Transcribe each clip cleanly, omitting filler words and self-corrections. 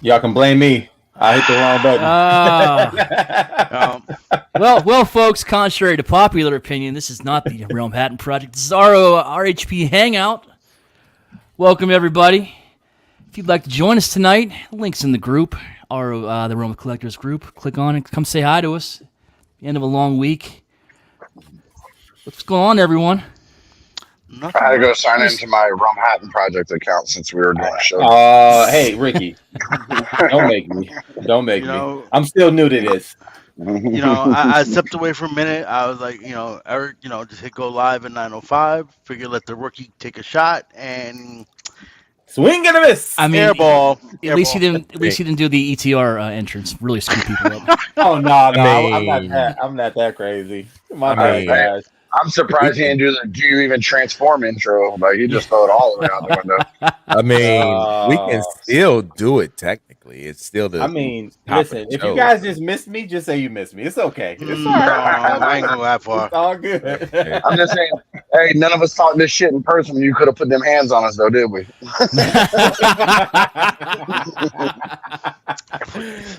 Y'all can blame me. I hit the wrong button. Well, folks. Contrary to popular opinion, this is not the Realmhattan project. This is our RHP Hangout. Welcome everybody. If you'd like to join us tonight, links in the group, the Realm Collectors group. Click on it. Come say hi to us. The end of a long week. What's going on, everyone? I had to go sign into my Realmhattan project account since we were doing a show. Hey, Ricky, don't make me. Don't make me. I'm still new to this. I stepped away for a minute. I was like, Eric, just hit go live at 9:05. Figure let the rookie take a shot and swing and a miss. I mean, airball. At least he didn't do the ETR entrance. Really scoop people up. Oh no, I'm not that crazy. My bad, guys. I'm surprised he didn't do the "Do you even transform" intro. Like he just threw it all the way out the window. I mean, we can still do it technically. It's still the. I mean, listen. If you guys just missed me, just say you missed me. It's okay. It's all right. I ain't go that far. It's all good. I'm just saying. Hey, none of us talked this shit in person. You could have put them hands on us, though, did we?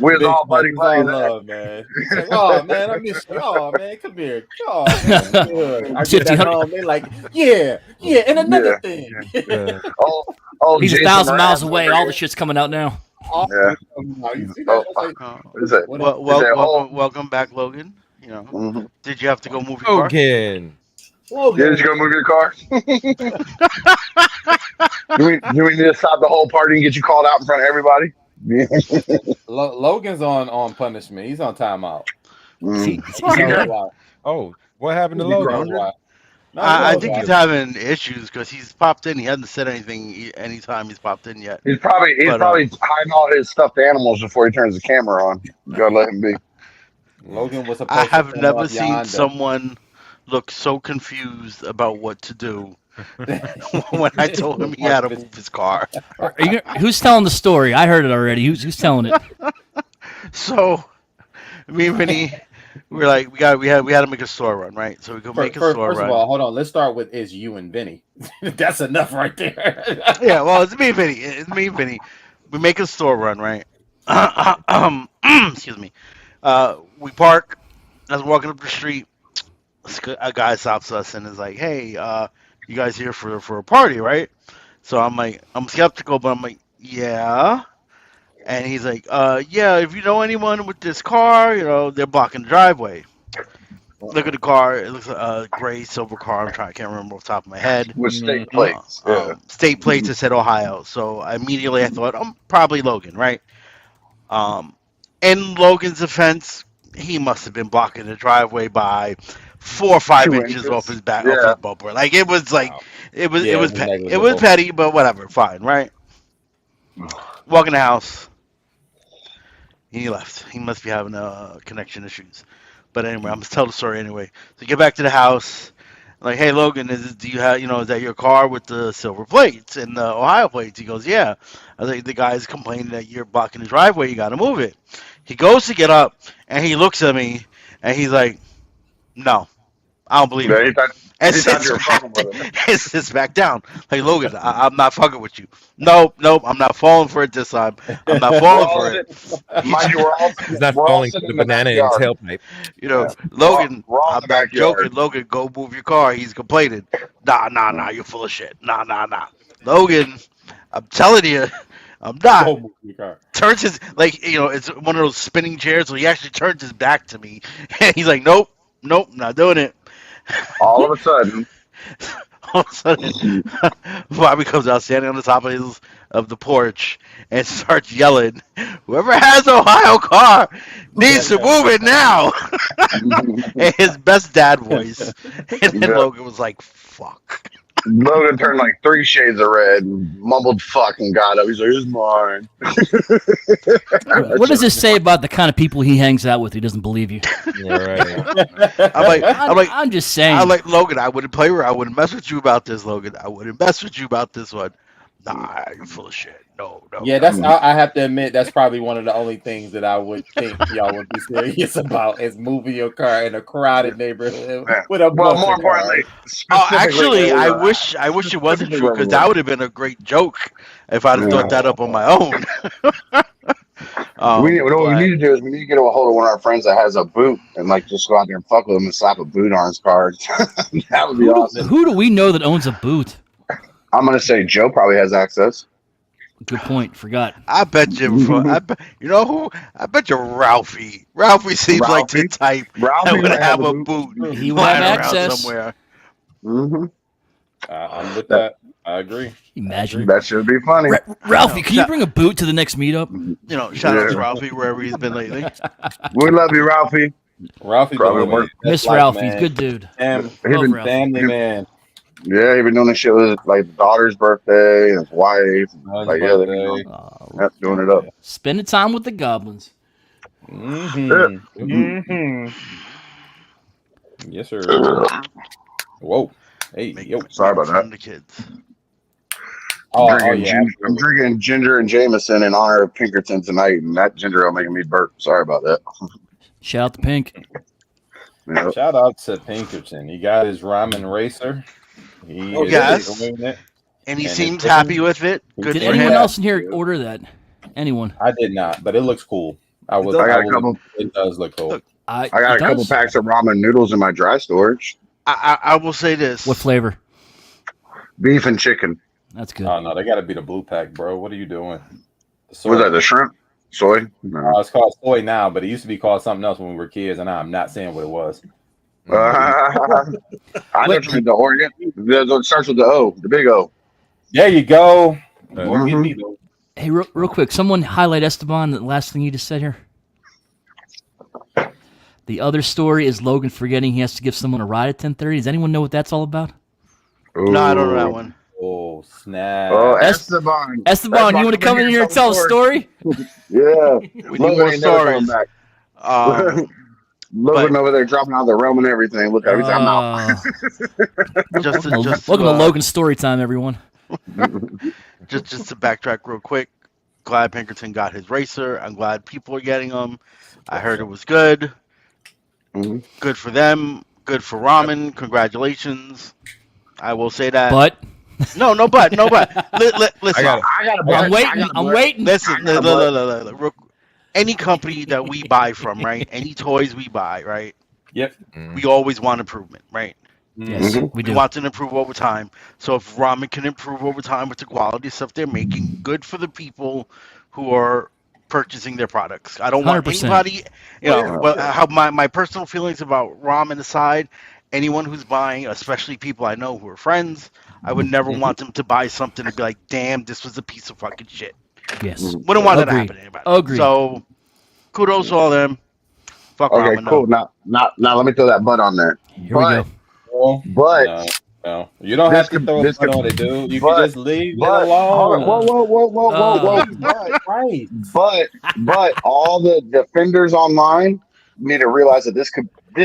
We was all buddy love, man. Like, oh man, I miss you. Oh man, come here. Oh, man. I get that home, they're like, yeah, and another thing. Yeah. He's Jason 1,000 miles away. All the shit's coming out now. Yeah. Welcome back, Logan. Did you have to go move your car? Logan. Did you go move your car? do we need to stop the whole party and get you called out in front of everybody? Logan's on punishment. He's on timeout. What happened to Logan? I think he's having issues because he's popped in. He hasn't said anything anytime he's popped in yet. He's probably hiding all his stuffed animals before he turns the camera on. You gotta let him be. Logan was. I have never seen someone look so confused about what to do when I told him he had to move his car. Who's telling the story? I heard it already. Who's telling it? So, me and Vinny, we're like, we had to make a store run, right? So we go make a store run. First of all, hold on. Let's start with is you and Vinny. That's enough right there. Yeah, well, it's me and Vinny. We make a store run, right? Excuse me. We park. As we're walking up the street, a guy stops us and is like, "Hey, you guys here for a party, right?" So I'm skeptical, but I'm like, "Yeah." And he's like, "Yeah, if you know anyone with this car, they're blocking the driveway." Look at the car. It looks like a gray silver car. I can't remember off the top of my head. With state plates. State plates that said Ohio. So immediately I thought, probably Logan, right? In Logan's offense, he must have been blocking the driveway by 4 or 5 inches off his back, off his bumper. Like it was it was petty. It was petty, but whatever, fine, right? Walk in the house. He left. He must be having connection issues. But anyway, I'm gonna tell the story anyway. So get back to the house. Like, hey Logan, is that your car with the silver plates and the Ohio plates? He goes, yeah. I was like, the guy's complaining that you're blocking the driveway. You got to move it. He goes to get up and he looks at me and he's like, no, I don't believe it. And sits back down. Like, Logan, I'm not fucking with you. Nope, I'm not falling for it this time. I'm not falling for it. He's not falling for the banana in his tailpipe. Logan, I'm not joking. Logan, go move your car. He's complaining. Nah, you're full of shit. Nah. Logan, I'm telling you, I'm not. Turns his, it's one of those spinning chairs, so he actually turns his back to me. And he's like, nope, not doing it. All of a sudden, Bobby comes out standing on the top of the porch and starts yelling, whoever has an Ohio car needs to move it now. And his best dad voice. And then Logan was like, fuck. Logan turned like 3 shades of red and mumbled fuck and got up. He's like, it's mine. What does this say about the kind of people he hangs out with? He doesn't believe you. Yeah, right. I'm just saying. I'm like, Logan, I wouldn't play with her. I wouldn't mess with you about this, Logan. I wouldn't mess with you about this one. Nah, you're full of shit. No. Yeah, I have to admit, that's probably one of the only things that I would think y'all would be serious about is moving your car in a crowded neighborhood with a more importantly. Actually, I wish it wasn't true because that would have been a great joke if I'd have thought that up on my own. What we need to do is we need to get a hold of one of our friends that has a boot and like just go out there and fuck with him and slap a boot on his card. That would be awesome. Who do we know that owns a boot? I'm gonna say Joe probably has access. Good point. Forgot. I bet you. You know who? I bet you Ralphie. Ralphie seems like the type that would have a boot. He would have access somewhere. Mm-hmm. I'm with that. I agree. Imagine that should be funny. Ralphie, can you bring a boot to the next meetup? You know, shout out to Ralphie wherever he's been lately. We love you, Ralphie. Ralphie probably work. Miss Ralphie, man. Good dude. Family man. Yeah, he been doing this shit with like his daughter's birthday and his wife. Like, yeah, they've been doing it up. Spending time with the goblins. Mm-hmm. Mm-hmm. Yes, sir. Whoa. Hey, yo. Sorry about that. The kids. I'm drinking ginger and Jameson in honor of Pinkerton tonight, and that ginger ale making me burp. Sorry about that. Shout out to Pink. Yep. Shout out to Pinkerton. He got his ramen racer. Yes. And he seems happy with it. Good. Did anyone else in here order that? Anyone? I did not, but it looks cool. It does look cool. Look, I got a couple packs of ramen noodles in my dry storage. I will say this. What flavor? Beef and chicken. That's good. Oh, no, they got to be the blue pack, bro. What are you doing? Was that the shrimp? Soy? No. It's called soy now, but it used to be called something else when we were kids, and I'm not saying what it was. I know the Oregon. It starts with the O, the big O. There you go. Hey, real quick, someone highlight Esteban, the last thing you just said here. The other story is Logan forgetting he has to give someone a ride at 10:30. Does anyone know what that's all about? Ooh. No, I don't know that one. Oh, snap. Oh, Esteban. Esteban, you want to come in here and tell a story? Yeah. We need more stories. Logan over there dropping out the realm and everything. Look at him. I'm out. Welcome to Logan's story time, everyone. just to backtrack real quick. Glad Pinkerton got his racer. I'm glad people are getting them. I heard it was good. Mm-hmm. Good for them. Good for ramen. Congratulations. I will say that. But no, but. Listen, I'm waiting. Listen, look. Any company that we buy from, right? Any toys we buy, right? Yep. We always want improvement, right? Yes, we do. We want to improve over time. So if ramen can improve over time with the quality stuff they're making, good for the people who are purchasing their products. I don't want 100%. anybody, how my personal feelings about ramen aside, anyone who's buying, especially people I know who are friends, I would never want them to buy something and be like, damn, this was a piece of fucking shit. Yes. Wouldn't want that to happen to anybody. Agreed. So kudos to all them. Fuck okay, ramen. cool. Now let me throw that butt on there. Here we go. But no. You don't have to throw a butt on it, dude. You can just leave it alone. Whoa. But all the defenders online need to realize that this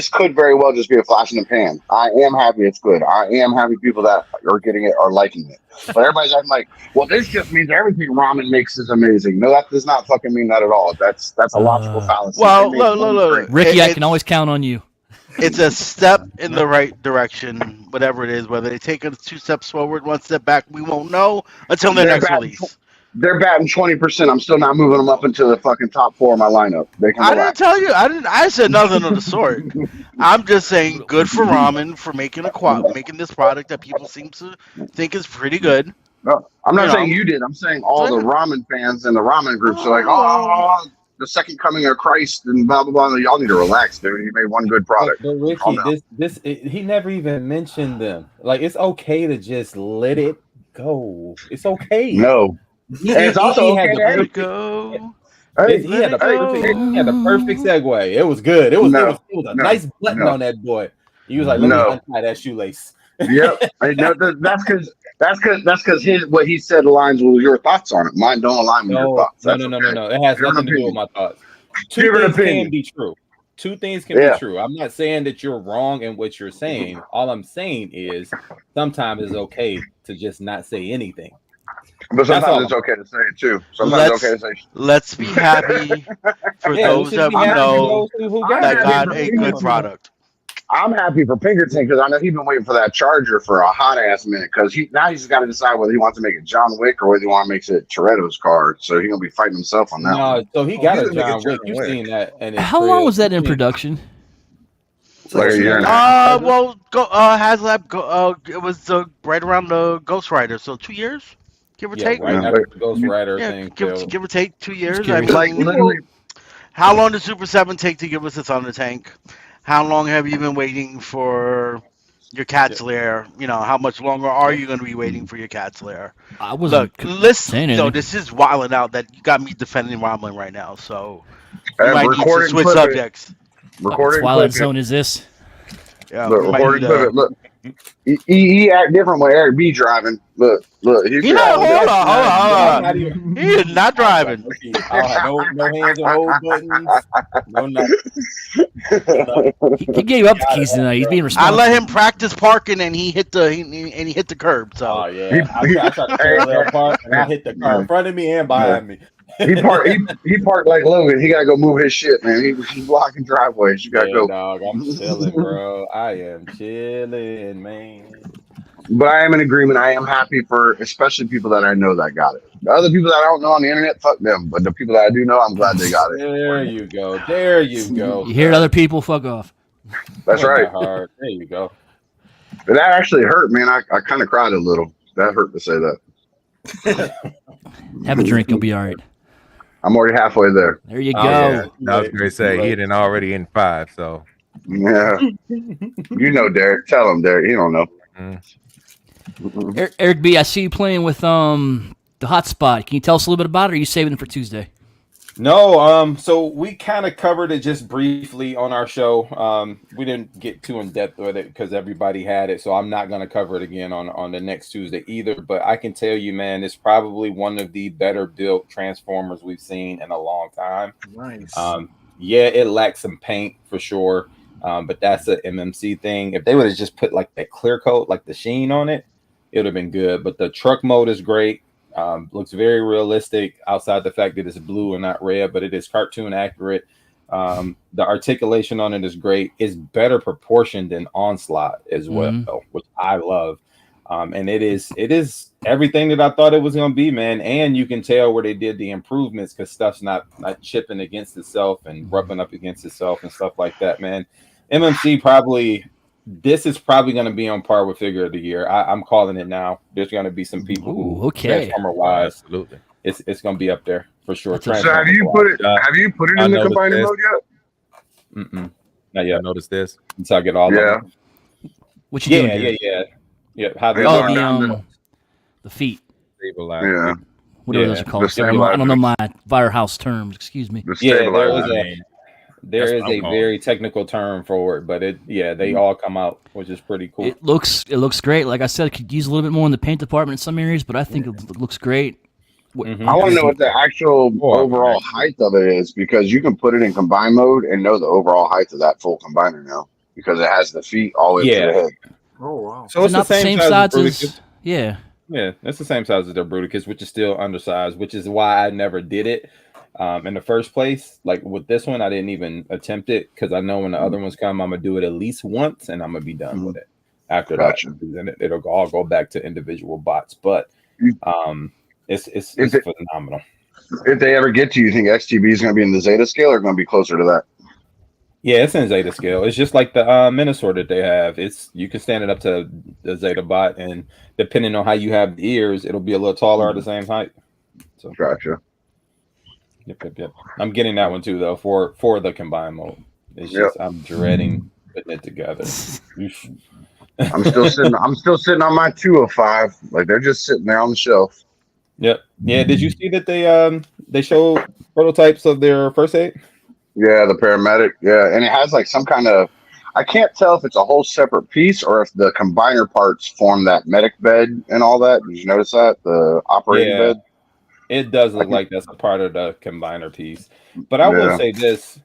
could very well just be a flash in the pan. I am happy it's good. I am happy people that are getting it are liking it. But everybody's acting like, well, this just means everything ramen makes is amazing. No, that does not fucking mean that at all. That's a logical fallacy. Well, look. Ricky, I can always count on you. It's a step in the right direction, whatever it is. Whether they take us 2 steps forward, 1 step back, we won't know until their next release. They're batting 20%. I'm still not moving them up into the fucking top 4 of my lineup. I didn't tell you. I said nothing of the sort. I'm just saying, good for ramen for making this product that people seem to think is pretty good. No, I'm not saying you did. I'm saying all the ramen fans and the ramen groups are like, oh, the second coming of Christ and blah blah blah. Y'all need to relax, dude. You made one good product. But Ricky, he never even mentioned them. Like, it's okay to just let it go. It's okay. No. It's also okay to let it go. He had the perfect segue. It was good. It was a nice button on that boy. He was like, let me untie that shoelace. Yep. That's because what he said aligns with your thoughts on it. Mine don't align with your thoughts. No. It has nothing to do with my thoughts. Two things can be true. Two things can be true. I'm not saying that you're wrong in what you're saying. All I'm saying is sometimes it's okay to just not say anything. But sometimes it's okay to say it too. Sometimes it's okay to say. Let's be happy for those that we know that got a good product. I'm happy for Pinkerton because I know he's been waiting for that Charger for a hot ass minute. Because he's just got to decide whether he wants to make it John Wick or whether he wants to make it Toretto's car. So he's gonna be fighting himself on that. No, so he got a John Wick. You've seen that? And how long was that in production? Like a year and a half. HasLab. It was right around the Ghost Rider, so 2 years, give or take. Right after the Ghost Rider thing. Give or take 2 years. I mean, like literally. How long did Super 7 take to give us its Thunder Tank? How long have you been waiting for your Cat's Lair? You know, how much longer are you going to be waiting for your Cat's Lair? I wasn't listen, this is wilding out that you got me defending Ramblin' right now, so you might need to switch subjects. Recording Twilight Zone is this? Yeah, look, recording clip. Look, he act different when Eric B driving. Look. Hold on. He is not driving. No hands on hold buttons. No nothing. He gave up the keys tonight. He's being responsible. I let him practice parking, and he hit the curb. So yeah, I tried to parallel park, and I hit the car in front of me and behind me. He parked like Logan. He gotta go move his shit, man. He's blocking driveways. You gotta go. Dog, I'm chilling, bro. I am chilling, man. But I am in agreement. I am happy for especially people that I know that got it. The other people that I don't know on the internet, fuck them. But the people that I do know, I'm glad they got it. There you go. There you go. You hear other people, fuck off. That's right. There you go. But that actually hurt, man. I kind of cried a little. That hurt to say that. Have a drink. You'll be all right. I'm already halfway there. There you go. Yeah. I was going to say, he didn't already in 5, so. Yeah. You know, Derek. Tell him, Derek. He don't know. Eric B., I see you playing with the hotspot. Can you tell us a little bit about it, or are you saving it for Tuesday? No, so we kind of covered it just briefly on our show. We didn't get too in depth with it because everybody had it, so I'm not going to cover it again on the next Tuesday either. But I can tell you, man, it's probably one of the better built Transformers we've seen in a long time. Nice. Yeah, it lacks some paint for sure, but that's an MMC thing. If they would have just put like that clear coat, like the sheen on it, it would have been good. But the truck mode is great. Looks very realistic outside the fact that it's blue and not red, but it is cartoon accurate. The articulation on it is great. It's better proportioned than Onslaught as well, which I love. And it is everything that I thought it was going to be, man. And you can tell where they did the improvements because stuff's not chipping against itself and rubbing up against itself and stuff like that, man. MMC this is probably going to be on par with Figure of the Year. I'm calling it now. There's going to be some people who Transformer-wise, absolutely, it's going to be up there for sure. So have you put it in the combining mode yet? Not yet. I noticed this. Until I get all of them. What you doing? Yeah. How they the feet. Yeah. Whatever those are called. I don't know my firehouse terms. Excuse me. There is a very technical term for it, but they all come out, which is pretty cool. It looks great. Like I said, it could use a little bit more in the paint department in some areas, but I think it looks great. I want to know what the actual overall height of it is, because you can put it in combine mode and know the overall height of that full combiner now, because it has the feet all the way to the head. Oh wow! So it's not the same size as yeah, it's the same size as their Bruticus, which is still undersized, which is why I never did it. In the first place, like with this one, I didn't even attempt it because I know when the other ones come, I'm gonna do it at least once and I'm gonna be done with it. After that, then it'll all go back to individual bots. But it's phenomenal. If they ever get to you, think XTB is gonna be in the Zeta scale or gonna be closer to that? Yeah, it's in Zeta scale. It's just like the Minosaur that they have. You can stand it up to the Zeta bot, and depending on how you have the ears, it'll be a little taller or the same height. So gotcha. Yep. I'm getting that one too, though, for the combined mode. It's just I'm dreading putting it together. I'm still sitting on my 205. Like they're just sitting there on the shelf. Yep. Yeah. Did you see that they showed prototypes of their first aid? Yeah, the paramedic. Yeah, and it has like some kind of. I can't tell if it's a whole separate piece or if the combiner parts form that medic bed and all that. Did you notice that the operating bed? It does look like that's a part of the combiner piece. But I will say this.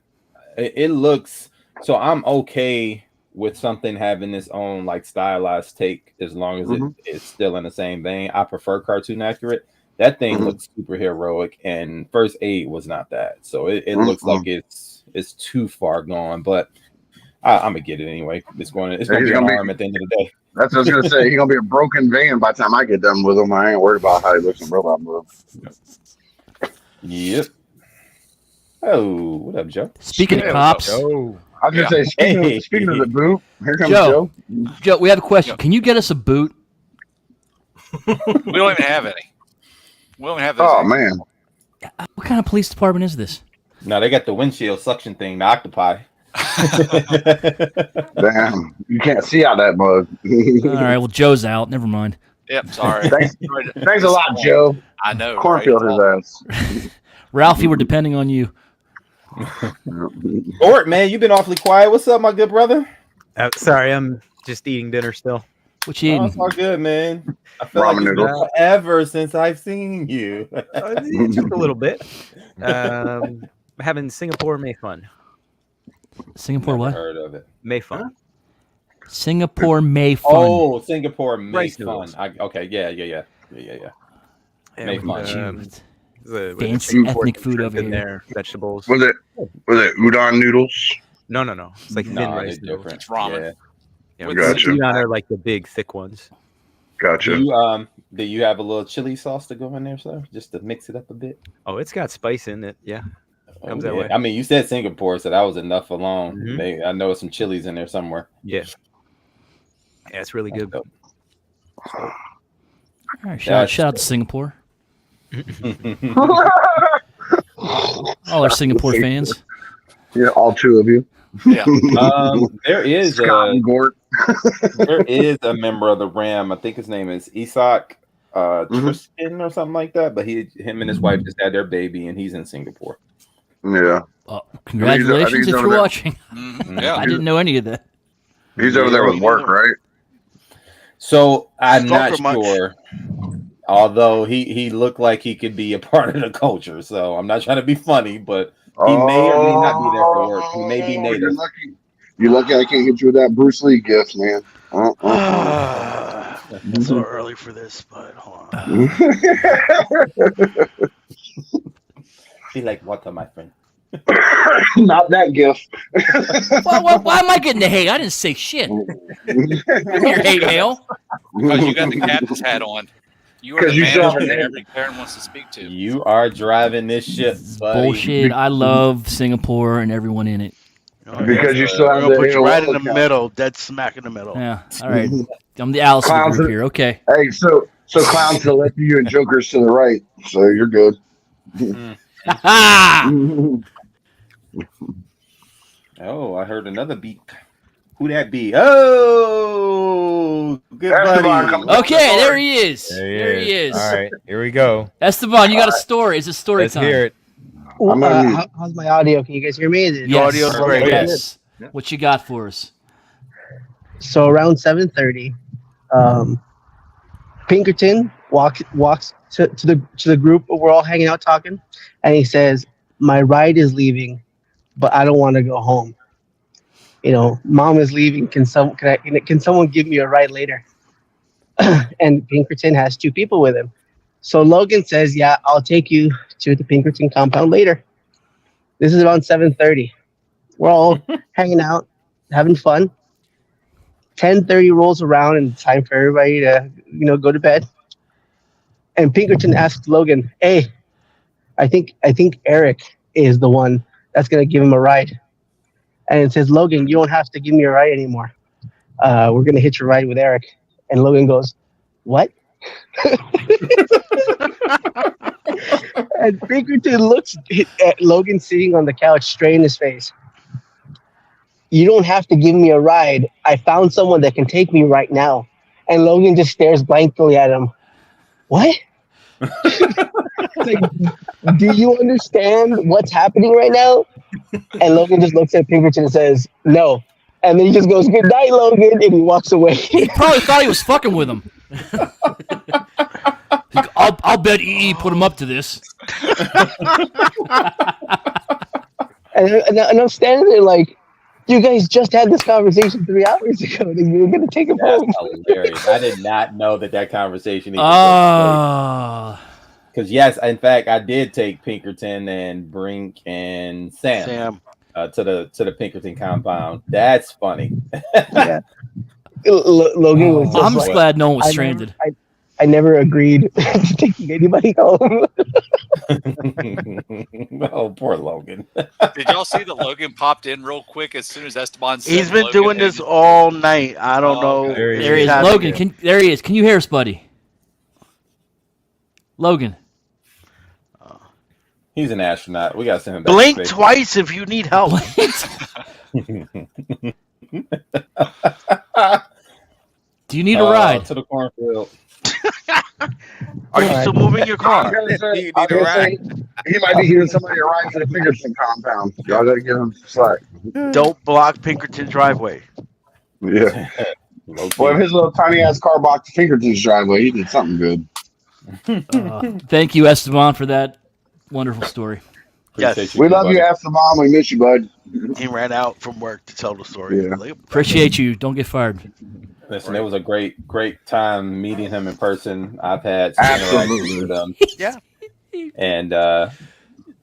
It looks so I'm okay with something having its own like stylized take as long as it's still in the same vein. I prefer cartoon accurate. That thing looks super heroic, and first aid was not that. So it looks like it's too far gone. But I'm gonna get it anyway. It's gonna be an arm at the end of the day. That's what I was gonna say. He's gonna be a broken van by the time I get done with him. I ain't worried about how he looks in robot mode. Yep. Oh, what up, Joe? Speaking of cops, I was gonna say, speaking of the boot, here comes Joe. Joe, we have a question. Can you get us a boot? We don't even have any. We don't have those. Oh man, what kind of police department is this? No, they got the windshield suction thing, the octopi. Damn, you can't see out that bug. All right, well, Joe's out. Never mind. Yep, sorry. Thanks a lot, Joe. I know. Cornfield his ass. Ralphie, we're depending on you. Ort, man, you've been awfully quiet. What's up, my good brother? Sorry, I'm just eating dinner still. What you eating? It's all good, man. I feel like it's been forever since I've seen you. Just a little bit. Having Singapore May Fun. Singapore what? Heard of it? May Fun. Singapore May Fun. Oh, Singapore May Rice Fun. noodles. Okay, yeah. May Fun. Fancy ethnic food over in here. there. Vegetables. Was it udon noodles? No. It's like thin rice noodles. Different. It's ramen. Yeah, Gotcha. Udon are like the big, thick ones. Gotcha. Do you have a little chili sauce to go in there, sir? Just to mix it up a bit? Oh, it's got spice in it. Yeah. Comes that way. I mean, you said Singapore, so that was enough alone. Mm-hmm. I know some chilies in there somewhere. Yeah. Yeah, it's really good. All right, shout out to Singapore. All our Singapore fans. Yeah, all two of you. Yeah. There is Scott and Gort. there is a member of the Ram. I think his name is Isak Tristan or something like that. But him and his wife just had their baby, and he's in Singapore. Yeah. Congratulations if you're watching. Yeah. I didn't know any of that. He's over there with work, right? So I'm not sure. Although he looked like he could be a part of the culture, so I'm not trying to be funny, but he may or may not be there for work. He may be native. You're lucky I can't hit you with that Bruce Lee gift, man. It's so early for this, but hold on. Be like water, my friend. Not that gift. Why am I getting the hate? I didn't say shit. Your hate, Hale. Because you got the captain's hat on. You are the manager that every parent wants to speak to. You are driving this ship, buddy. Bullshit. I love Singapore and everyone in it. Because you still have to put you right in the middle, dead smack in the middle. Yeah. All right. I'm the Alice of the group here. Okay. Hey, so clowns to the left of you and jokers to the right. So you're good. Oh, I heard another beat. Who that be? Oh, good buddy. Okay, there he is. There he is. All right, here we go. Esteban, you got a story. It's a story Let's time. hear it. How's my audio? Can you guys hear me? Yes. Audio's great. Yes. What you got for us? So around 7:30, Pinkerton walks to the group. We're all hanging out talking, and he says, "My ride is leaving, but I don't want to go home. You know, Mom is leaving. Can someone give me a ride later?" And Pinkerton has two people with him. So Logan says, "Yeah, I'll take you to the Pinkerton compound later." This is around 7:30. We're all hanging out, having fun. 10:30 rolls around, and it's time for everybody to, go to bed. And Pinkerton asks Logan, "Hey, I think Eric is the one that's gonna give him a ride." And it says, "Logan, you don't have to give me a ride anymore. We're gonna hitch a ride with Eric." And Logan goes, "What?" And Pinkerton looks at Logan sitting on the couch, straight in his face. "You don't have to give me a ride. I found someone that can take me right now." And Logan just stares blankly at him. "What?" Like, do you understand what's happening right now? And Logan just looks at Pinkerton and says, "No." And then he just goes, "Good night, Logan," and he walks away. He probably thought he was fucking with him. I'll bet EE put him up to this. and I'm standing there like, you guys just had this conversation 3 hours ago that you were going to take him home. Hilarious. I did not know that conversation even took place. Because, yes, in fact, I did take Pinkerton and Brink and Sam. to the Pinkerton compound. That's funny. Yeah. Logan was just I'm just glad no one was stranded. I never agreed to taking anybody home. Oh, poor Logan. Did y'all see that Logan popped in real quick as soon as Esteban said He's been Logan doing this all night. I don't know. okay. There he is. Logan, there he is. Can you hear us, buddy? Logan. He's an astronaut. We got to send him back. Blink twice if you need help. Do you need a ride? To the cornfield. Are you still moving your car? He might be giving somebody a ride to the Pinkerton compound. Y'all gotta give him slack. Don't block Pinkerton driveway. Yeah. Well, if his little tiny ass car blocked Pinkerton's driveway, he did something good. Thank you, Esteban, for that wonderful story. Yes. We love you, Esteban. We miss you, bud. He ran out from work to tell the story. Yeah. Appreciate you. Don't get fired. Listen, it was a great time meeting him in person. I've had some interactions with him. Yeah. And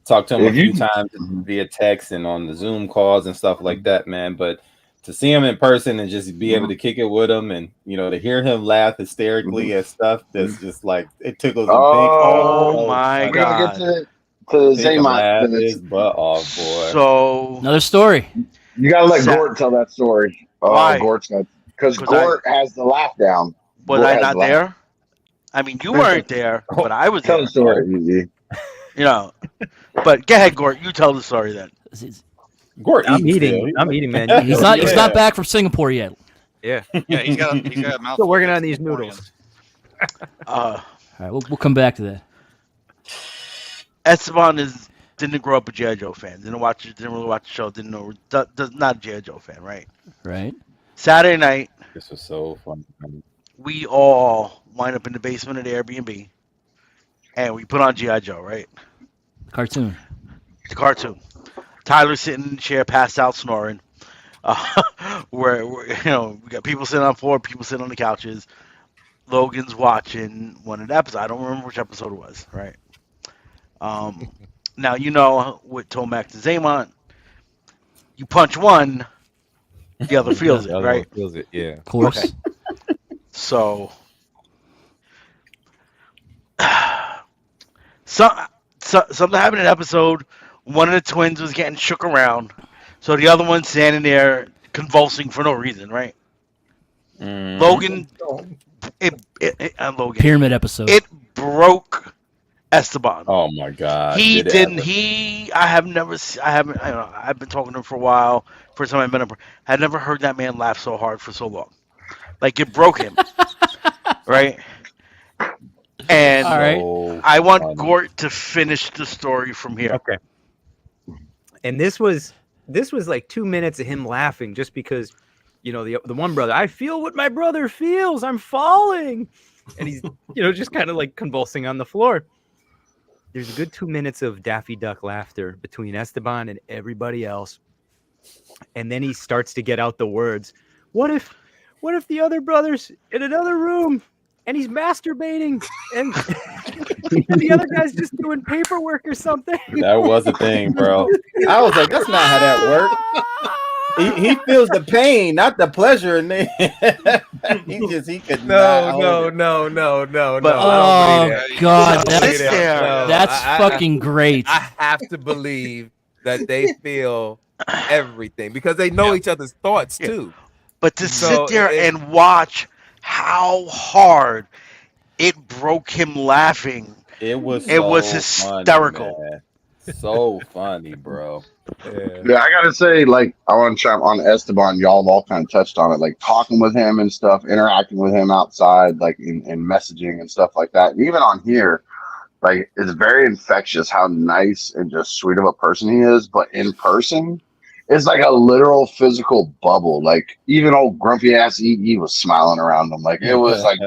talked to him a few times via text and on the Zoom calls and stuff like that, man. But to see him in person and just be able to kick it with him and, to hear him laugh hysterically at stuff that's just like, it tickles him. Oh, my God. We're going to get to Zaymont. His butt off, boy. So, another story. You got to let Gort tell that story. Why? Gort's got, because Gort has the laugh down. Was I not there? I mean, you weren't there, but I was there. Tell the story, But go ahead, Gort. You tell the story then. Gort, I'm eating, man. He's not back from Singapore yet. Yeah. Yeah, he's got a mouth. Still working on these noodles. All right, we'll come back to that. Esteban didn't grow up a G.I. Joe fan. Didn't really watch the show. Not a G.I. Joe fan, right? Right. Saturday night. This was so fun. We all wind up in the basement of the Airbnb, and we put on G.I. Joe, right? Cartoon. The cartoon. Tyler's sitting in the chair, passed out, snoring. Where we got people sitting on the floor, people sitting on the couches. Logan's watching one of the episodes. I don't remember which episode it was, right? Now, with Tomac and Zaymont, you punch one, the other feels it, right? Feels it, yeah. Of course. Okay. So, something happened in an episode. One of the twins was getting shook around, so the other one's standing there convulsing for no reason, right? Logan, Logan. Pyramid episode. It broke Esteban. Oh my God. I've been talking to him for a while. First time I met him, I had never heard that man laugh so hard for so long. Like, it broke him. Right? And I want Gort to finish the story from here. Okay. And this was like 2 minutes of him laughing just because, the one brother, I feel what my brother feels. I'm falling. And he's, just kind of like convulsing on the floor. There's a good 2 minutes of Daffy Duck laughter between Esteban and everybody else. And then he starts to get out the words. What if the other brother's in another room and he's masturbating and the other guy's just doing paperwork or something? That was a thing, bro. I was like, that's not how that worked. He feels the pain, not the pleasure. And he could No. But, oh God, that's fucking great. I have to believe that they feel everything because they know each other's thoughts too. But to sit there and watch how hard it broke him laughing, it was hysterical. Funny, so funny, bro. Yeah, I gotta say, like, I want to chime on Esteban. Y'all have all kind of touched on it, like talking with him and stuff, interacting with him outside, like in messaging and stuff like that. And even on here, like, it's very infectious how nice and just sweet of a person he is. But in person, it's like a literal physical bubble. Like, even old grumpy ass EE was smiling around him. Like, it was like,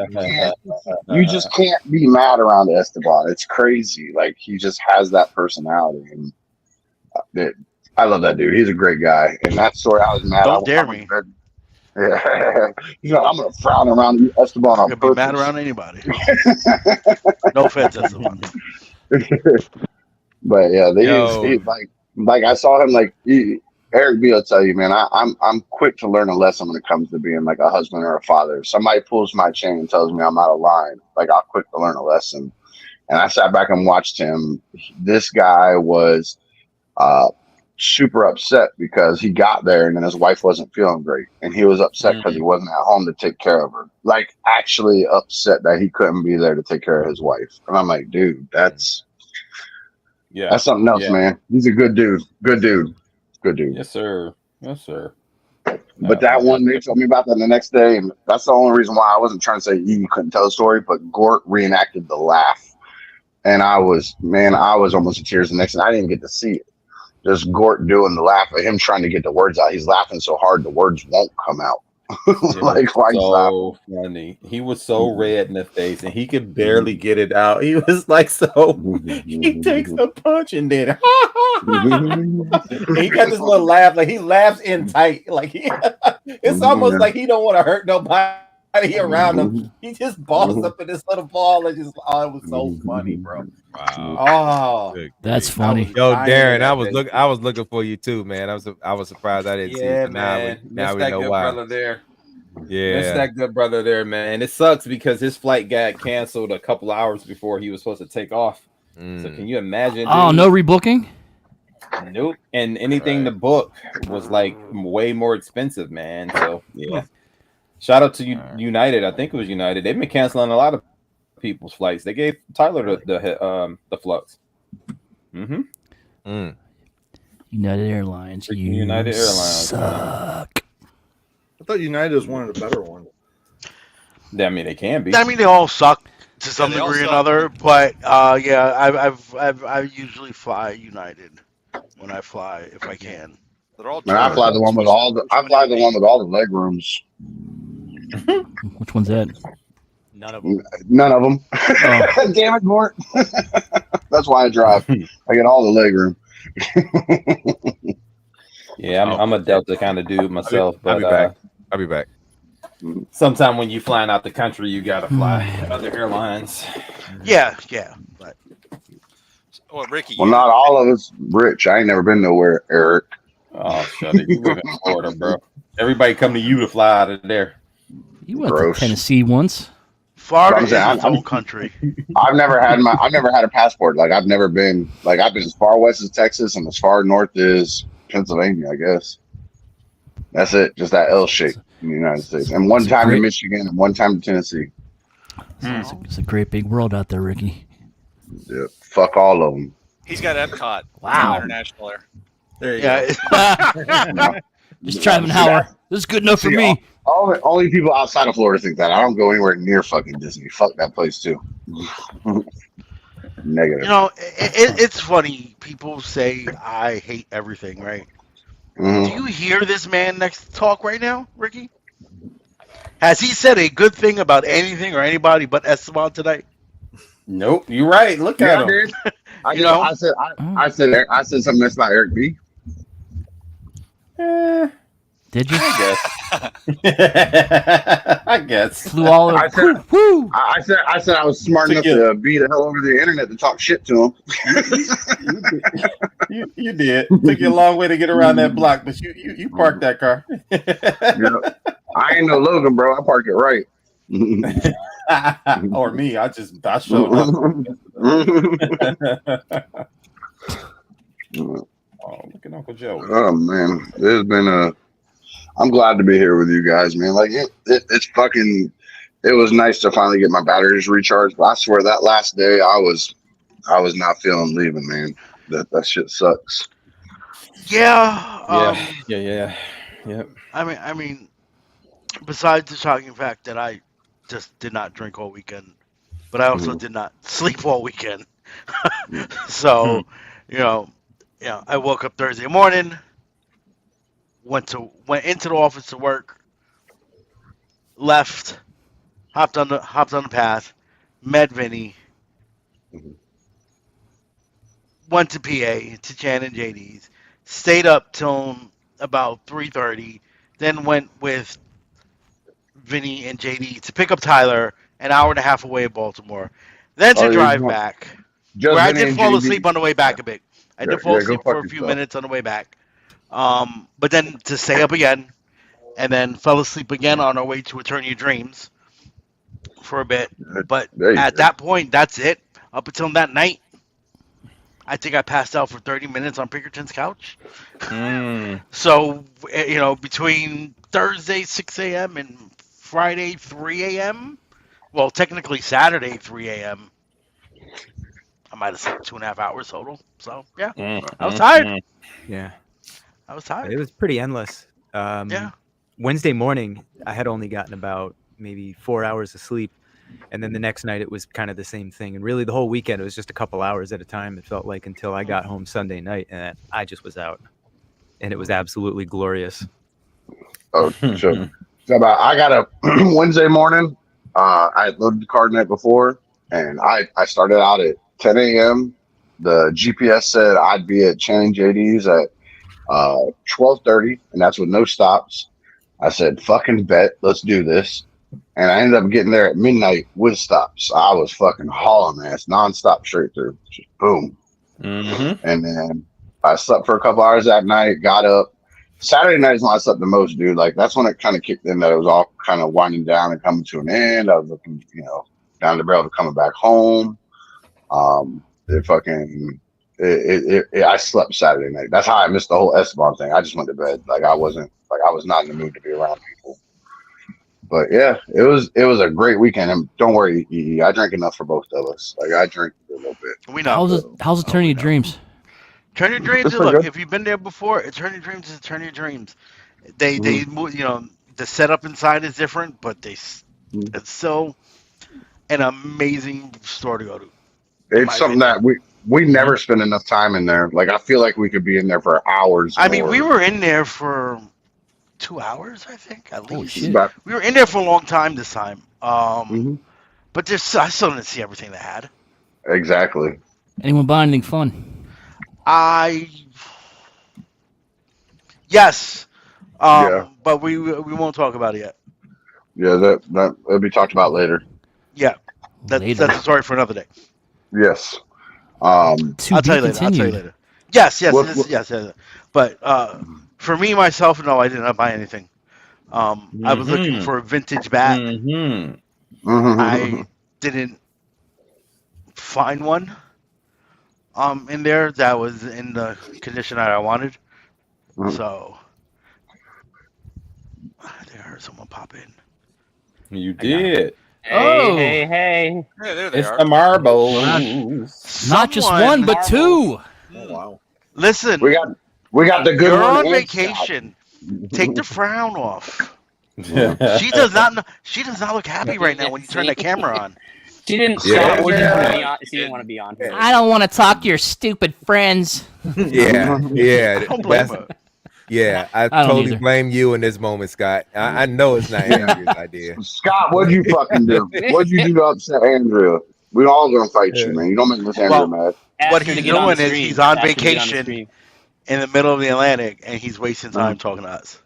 you just can't be mad around Esteban. It's crazy. Like, he just has that personality. And I love that dude. He's a great guy. And that story, I was mad. Don't dare me. Yeah. I'm going to frown around Esteban on purpose. Be mad around anybody. No offense, Esteban. But yeah, they like I saw him, like, Eric B will tell you, man, I'm quick to learn a lesson when it comes to being like a husband or a father. If somebody pulls my chain and tells me I'm out of line, like I'm quick to learn a lesson. And I sat back and watched him. This guy was super upset because he got there and then his wife wasn't feeling great. And he was upset because he wasn't at home to take care of her. Like actually upset that he couldn't be there to take care of his wife. And I'm like, dude, that's something else, man. He's a good dude. Good dude. Good dude. Yes, sir. Yes, sir. But that one, they told me about that the next day, and that's the only reason why I wasn't trying to say you couldn't tell the story. But Gort reenacted the laugh, and I was almost in tears the next night. I didn't get to see it. Just Gort doing the laugh of him trying to get the words out. He's laughing so hard the words won't come out. Like why he's laughing. Funny. He was so red in the face, and he could barely get it out. He was like, so he takes a punch and then he got this little laugh, like he laughs in tight, like it's almost like he don't want to hurt nobody around him. He just balls up in this little ball and just it was so funny, bro. Wow. Oh, that's funny. Yo, Darren, I was looking for you too, man. I was surprised I didn't see you. Man. Now we know why. Brother there. Yeah, it's that good brother there, man. It sucks because his flight got canceled a couple hours before he was supposed to take off. So can you imagine? Oh, no rebooking? Nope. And anything to book was like way more expensive, man. So yeah. Shout out to United. I think it was United. They've been canceling a lot of people's flights. They gave Tyler the flux. United Airlines. United Airlines suck. I thought United was one of the better ones. I mean, they can be. I mean, they all suck to some degree or another. But I usually fly United when I fly if I can. They're all. Man, I fly the one with all the leg rooms. Which one's that? None of them. None of them. Oh. Damn it, Mort. That's why I drive. I get all the leg room. Yeah, I'm a Delta kind of dude myself. I'll be back. I'll be back. Sometime when you flying out the country, you gotta fly other airlines. Yeah, but. Well, Ricky. Well, not all of us rich. I ain't never been nowhere, Eric. Oh, shut it. You live in Florida, bro. Everybody come to you to fly out of there. You went to Tennessee once. Florida is its own country. I've never had a passport. Like I've been as far west as Texas and as far north as Pennsylvania, I guess. That's it. Just that L shape in the United States. And one time to Michigan and one time to Tennessee. It's a great big world out there, Ricky. Yeah. Fuck all of them. He's got Epcot. Wow. International Air. There you go. Just Travis Howard. This is good enough for me. Only people outside of Florida think that. I don't go anywhere near fucking Disney. Fuck that place too. Negative. You know, it's funny. People say I hate everything, right? Do you hear this man next talk right now, Ricky? Has he said a good thing about anything or anybody but Esteban tonight? Nope, you're right. Look at him. I said something that's about Eric B. Did you? I guess. Flew all over. I said I was smart enough to be the hell over the internet to talk shit to him. You did. Took you a long way to get around that block, but you parked that car. I ain't no Logan, bro. I parked it right. Or me. I showed up. Oh, look at Uncle Joe. Oh man, there's been I'm glad to be here with you guys, man. Like it's fucking. It was nice to finally get my batteries recharged. But I swear that last day I was not feeling leaving, man. That shit sucks. Yeah. Yeah. I mean, besides the shocking fact that I just did not drink all weekend, but I also did not sleep all weekend. So, I woke up Thursday morning, went into the office to work, left, hopped on the path, met Vinny, went to PA to Chan and JD's, stayed up till about 3:30, then went with Vinny and JD to pick up Tyler an hour and a half away in Baltimore, then to drive back. Where I did fall asleep on the way back a bit. I did fall asleep for a few minutes on the way back. But then to stay up again, and then fell asleep again on our way to Eternity Dreams for a bit. But at that point, that's it. Up until that night, I think I passed out for 30 minutes on Pinkerton's couch. So, between Thursday 6 a.m. and Friday 3 a.m., well, technically Saturday 3 a.m., I might have slept 2.5 hours total. So, yeah, I was tired. Yeah. I was tired. It was pretty endless. Yeah. Wednesday morning, I had only gotten about maybe 4 hours of sleep. And then the next night, it was kind of the same thing. And really, the whole weekend, it was just a couple hours at a time. It felt like until I got home Sunday night, and I just was out. And it was absolutely glorious. Oh, sure. So I got a Wednesday morning. I had loaded the car the night before, and I started out at 10 a.m. The GPS said I'd be at Channing JD's at 12:30, and that's with no stops. I said, fucking bet, let's do this. And I ended up getting there at midnight with stops. I was fucking hauling ass nonstop straight through. Just boom. And then I slept for a couple hours that night, got up. Saturday night is when I slept the most, dude. Like, that's when it kind of kicked in that it was all kind of winding down and coming to an end. I was looking, down the barrel to coming back home. I slept Saturday night. That's how I missed the whole Esteban thing. I just went to bed. I was not in the mood to be around people. But yeah, it was a great weekend. And don't worry, I drank enough for both of us. I drank a little bit. We know. How's Eternity Dreams? Eternity Dreams. Look, if you've been there before, Eternity Dreams is Eternity Dreams. They the setup inside is different, but it's still an amazing store to go to. It's something that we never spend enough time in there. Like, I feel like we could be in there for hours. I mean, we were in there for 2 hours, I think, at least. We were in there for a long time this time. But I still didn't see everything they had. Exactly. Anyone buy anything fun? Yes. But we won't talk about it yet. Yeah, that'll be talked about later. Yeah. That's a story for another day. Yes. I'll tell you later. Yes. But for me, myself, no, I did not buy anything. I was looking for a vintage bat. I didn't find one in there that was in the condition that I wanted. So I think I heard someone pop in. You did. Hey. Hey, there they it's are. the marbles. Not just one, but two. Oh, wow. Listen, we got the good you're one. on vacation. Take the frown off. She does not look happy right now when you turn the camera on. She didn't. She didn't want to be on here. I don't want to talk to your stupid friends. Yeah. Don't blame her. Yeah, I totally blame you in this moment, Scott. I know it's not Andrew's idea. Scott, what'd you fucking do? What'd you do to upset Andrea? We all gonna fight you, man. You don't make Miss Andrea mad. What he's doing is he's on vacation in the middle of the Atlantic, and he's wasting time talking to us.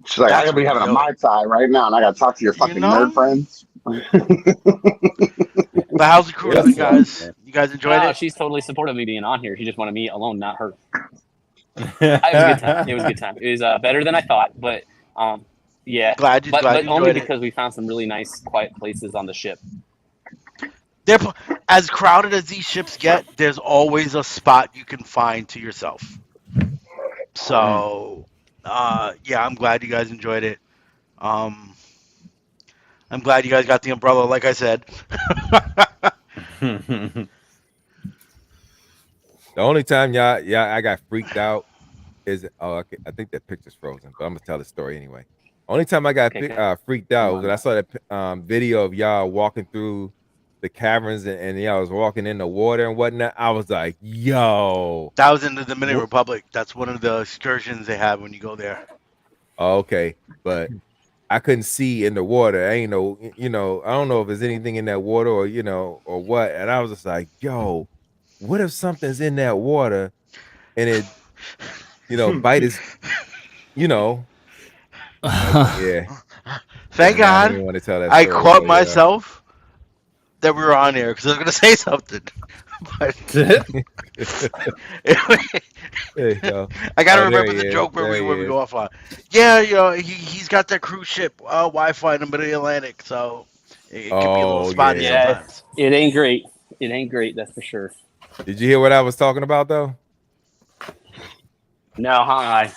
She's like, I gotta be having a Mai Tai right now, and I gotta talk to your fucking nerd friends. But how's the cruise, guys? You guys enjoyed it? She's totally supportive of me being on here. She just wanted me alone, not her. It was a good time. It was better than I thought, but yeah. Glad you only enjoyed because we found some really nice, quiet places on the ship. They're as crowded as these ships get. There's always a spot you can find to yourself. So, yeah, I'm glad you guys enjoyed it. I'm glad you guys got the umbrella, like I said. The only time I got freaked out is I think that picture's frozen, but I'm gonna tell the story anyway. Only time I got freaked out was when I saw that video of y'all walking through the caverns and y'all was walking in the water and whatnot. I was like, yo. That was in the Dominican Republic. That's one of the excursions they have when you go there. Oh, okay, but I couldn't see in the water. I ain't know, I don't know if there's anything in that water or or what. And I was just like, yo. What if something's in that water and it, bite his, yeah. Thank God. I, I caught myself that we were on there because I was going to say something. There you go. I gotta remember the joke where we go offline. Yeah, he's got that cruise ship Wi-Fi in the middle of the Atlantic, so it can be a little spotty sometimes. It ain't great. It ain't great, that's for sure. Did you hear what I was talking about though? No, huh?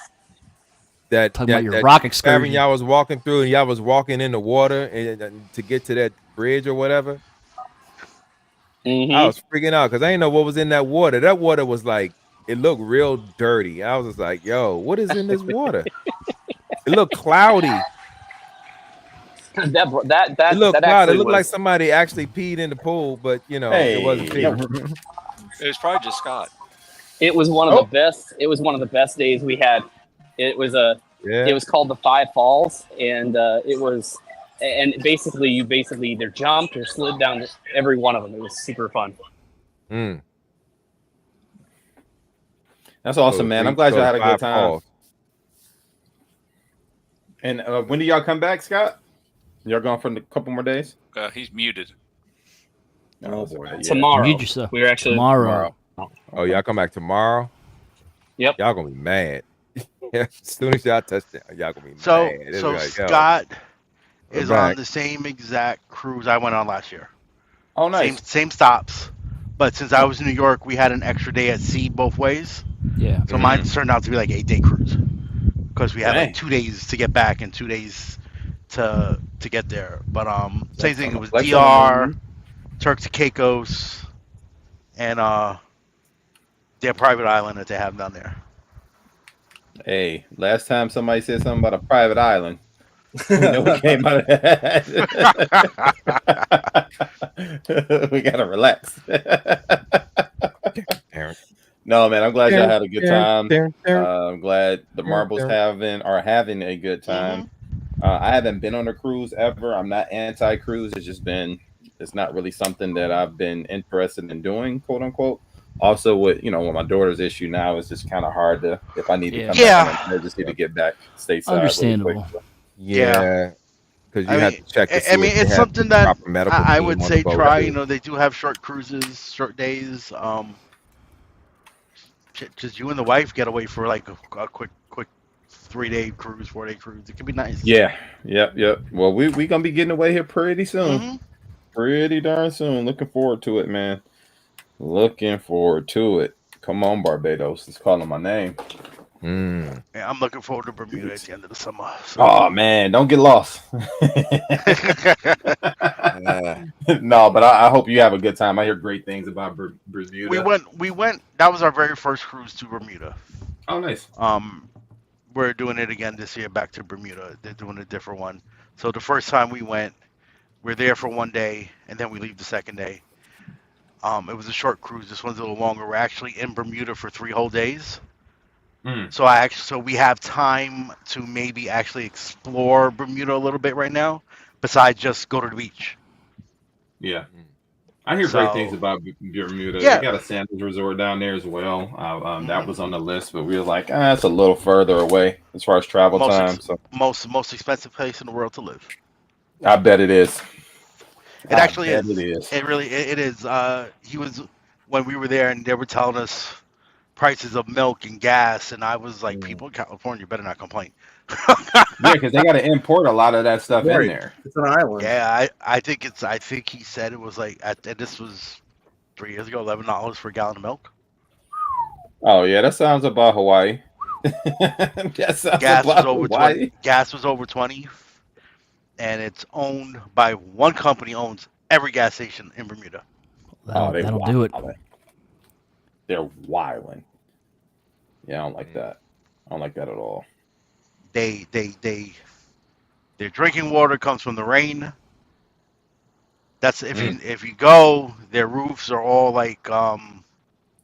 Talking about your rock excursion. Y'all was walking through and y'all was walking in the water and to get to that bridge or whatever. Mm-hmm. I was freaking out because I didn't know what was in that water. That water was like, it looked real dirty. I was just like, yo, what is in this water? It looked cloudy. It looked cloudy. It looked like somebody actually peed in the pool, but it wasn't pee. It was probably just Scott. It was one of the best. It was one of the best days we had. It was It was called the Five Falls, and basically you either jumped or slid down every one of them. It was super fun. That's awesome, man. I'm glad y'all had a good time. And when do y'all come back, Scott? Y'all going for a couple more days? He's muted. Oh boy! Tomorrow. Mute yourself. We're actually tomorrow. Oh, y'all come back tomorrow? Yep. Y'all gonna be mad. As soon as y'all touch that, y'all gonna be mad. So Scott is on the same exact cruise I went on last year. Oh, nice. Same stops. But since I was in New York, we had an extra day at sea both ways. Yeah. So mine turned out to be like 8-day cruise because we had like 2 days to get back and 2 days to get there. But same thing. It was DR, Turks and Caicos, and their private island that they have down there. Hey, last time somebody said something about a private island, we came out of that. We gotta relax. No, man, I'm glad y'all had a good time. I'm glad the Marbles are having a good time. I haven't been on a cruise ever. I'm not anti-cruise. It's not really something that I've been interested in doing, quote unquote. Also, with my daughter's issue now, it's just kind of hard to, if I need to come back on emergency to get back stateside. Understandable. Really quick, so. Because you have to check. It's something that I would say try. They do have short cruises, short days. Just you and the wife get away for like a quick 3-day cruise, 4-day cruise. It could be nice. Yeah. Yep. Well, we gonna be getting away here pretty soon. Mm-hmm. Pretty darn soon. Looking forward to it, man. Looking forward to it. Come on, Barbados. It's calling my name. Yeah, I'm looking forward to Bermuda at the end of the summer. So. Oh man, don't get lost. No, but I hope you have a good time. I hear great things about Bermuda. We went. That was our very first cruise to Bermuda. Oh, nice. We're doing it again this year. Back to Bermuda. They're doing a different one. So the first time we went, we're there for 1 day, and then we leave the second day. It was a short cruise. This one's a little longer. We're actually in Bermuda for 3 whole days. So we have time to maybe actually explore Bermuda a little bit right now, besides just go to the beach. Yeah, I hear great things about Bermuda. Yeah. They got a sandals resort down there as well. That was on the list, but we were like, it's a little further away as far as travel time. Most expensive place in the world to live. I bet it is. It actually is. It really is. He was when we were there, and they were telling us prices of milk and gas, and I was like, people in California better not complain. Yeah, because they got to import a lot of that stuff in there. It's an island. Yeah, I think he said it was like this was 3 years ago, $11 for a gallon of milk. Oh yeah, that sounds about Hawaii. Gas was over 20, and it's owned by one company. Owns every gas station in Bermuda. That'll do it. They're wilding. Yeah, I don't like that. I don't like that at all. Their drinking water comes from the rain. That's if you go, their roofs are all like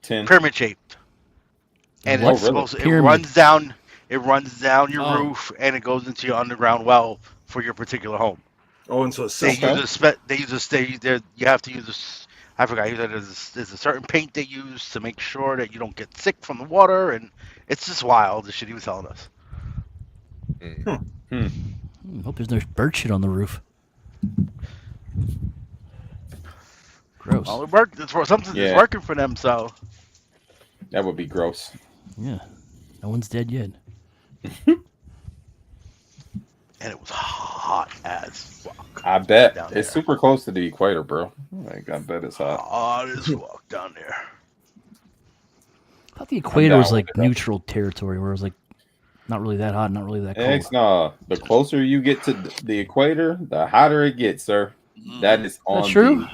pyramid shaped, and it runs down your roof, and it goes into your underground well for your particular home. Oh, and so you have to use this. I forgot. There's a certain paint they use to make sure that you don't get sick from the water, and it's just wild. The shit he was telling us. Hope there's no bird shit on the roof. Gross. Well, it worked. It's working for them, so that would be gross. Yeah, no one's dead yet. And it was hot as fuck. I bet it's super close to the equator, bro. Like, I bet it's hot. Hot as fuck down there. I thought the equator was like neutral territory, where it was like not really that hot, not really that cold. No, the closer you get to the equator, the hotter it gets, sir. That is on. That's true.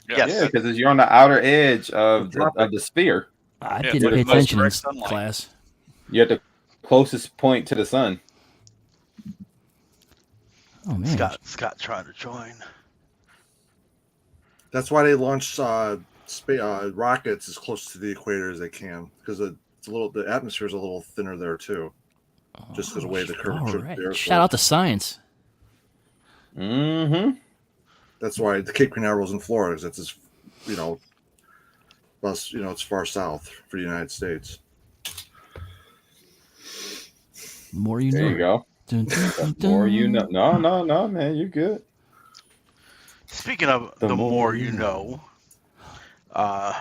Yeah, because you're on the outer edge of the sphere. I didn't pay attention in class. You're at the closest point to the sun. Oh man, Scott trying to join. That's why they launched rockets as close to the equator as they can, because the atmosphere is a little thinner there too, just because of the way the curvature of the air. Shout out to science. Mm-hmm. That's why the Cape Canaveral is in Florida, because it's it's far south for the United States. The more you know. There you go. The more you know. No, man, you're good. Speaking of the more you know, you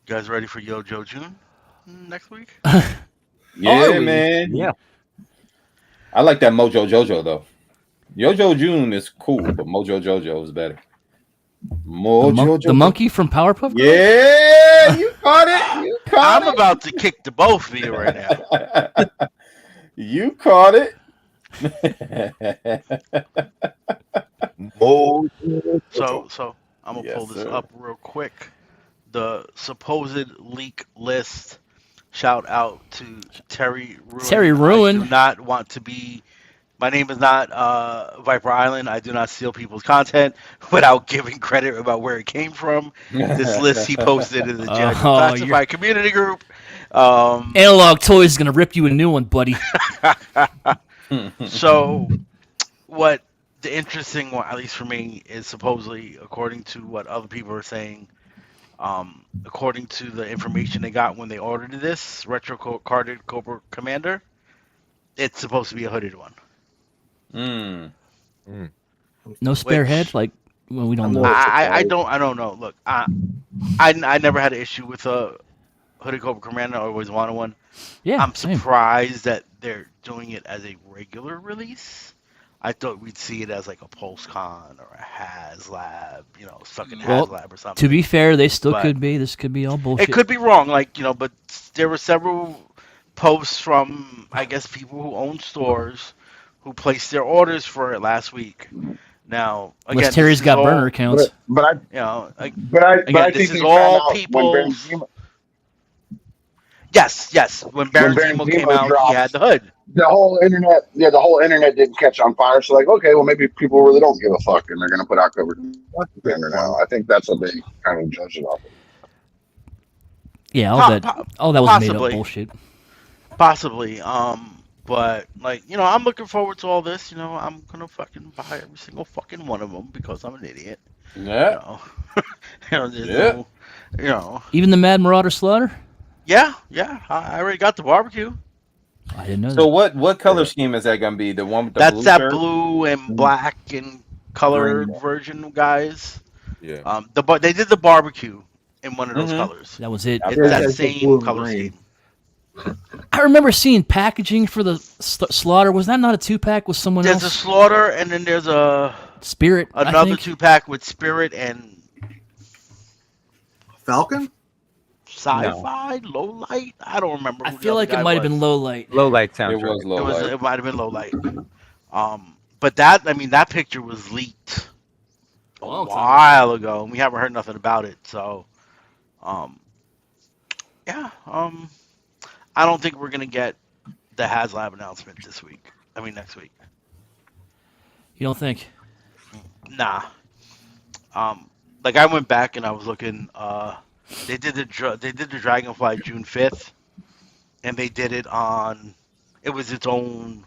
guys ready for Yo-Jo June next week? Yeah, man. Yeah. I like that Mojo Jojo though. Yo-Jo June is cool, but Mojo Jojo is better. The monkey from Powerpuff Girls? Yeah, you caught it. I'm about to kick the both of you right now. You caught it. So I'm gonna pull this up real quick. The supposed leak list. Shout out to Terry Ruin. Terry Ruin. I do not want to be. My name is not Viper Island. I do not steal people's content without giving credit about where it came from. This list he posted in the Jack Classified community group. Analog Toys is gonna rip you a new one, buddy. So, what the interesting one, at least for me, is supposedly, according to what other people are saying, according to the information they got when they ordered this retro-carded Cobra Commander, it's supposed to be a hooded one. No spare head, like we don't know. I don't know. Look, I never had an issue with a hooded Cobra Commander. I always wanted one. Yeah, I'm surprised that they're doing it as a regular release. I thought we'd see it as like a PulseCon or a HasLab, stuck in HasLab or something. To be fair, they still could be. This could be all bullshit. It could be wrong, but there were several posts from, I guess, people who own stores who placed their orders for it last week. Now, again, unless Terry's got burner accounts. But I think this is all people. Yes. When Baron Zemo came out, dropped, he had the hood. The whole internet didn't catch on fire. So okay, well maybe people really don't give a fuck, and they're gonna put out Cobra Commander now. I think that's what they kind of judge it off of. Yeah, all that was made up bullshit. Possibly, but I'm looking forward to all this. I'm gonna fucking buy every single fucking one of them because I'm an idiot. Yeah. Even the Mad Marauder Slaughter. Yeah. I already got the barbecue. I didn't know. So what color scheme is that gonna be? The one with the that's blue that shirt? Blue and black and colored version, guys. Yeah. They did the barbecue in one of those colors. That was it. It's that same color scheme. I remember seeing packaging for the Slaughter. Was that not a 2-pack with someone else? There's a Slaughter, and then there's a Spirit. Another 2-pack with Spirit and Falcon. Sci-fi, Low Light. I don't remember. I feel like it might have been Low Light. Low Light sounds It was right. Low Light. It might have been Low Light. But that picture was leaked a while ago, and we haven't heard nothing about it. So, yeah. I don't think we're gonna get the HasLab announcement next week. You don't think? Nah. I went back and I was looking. They did the Dragonfly June 5th, and they did it on. It was its own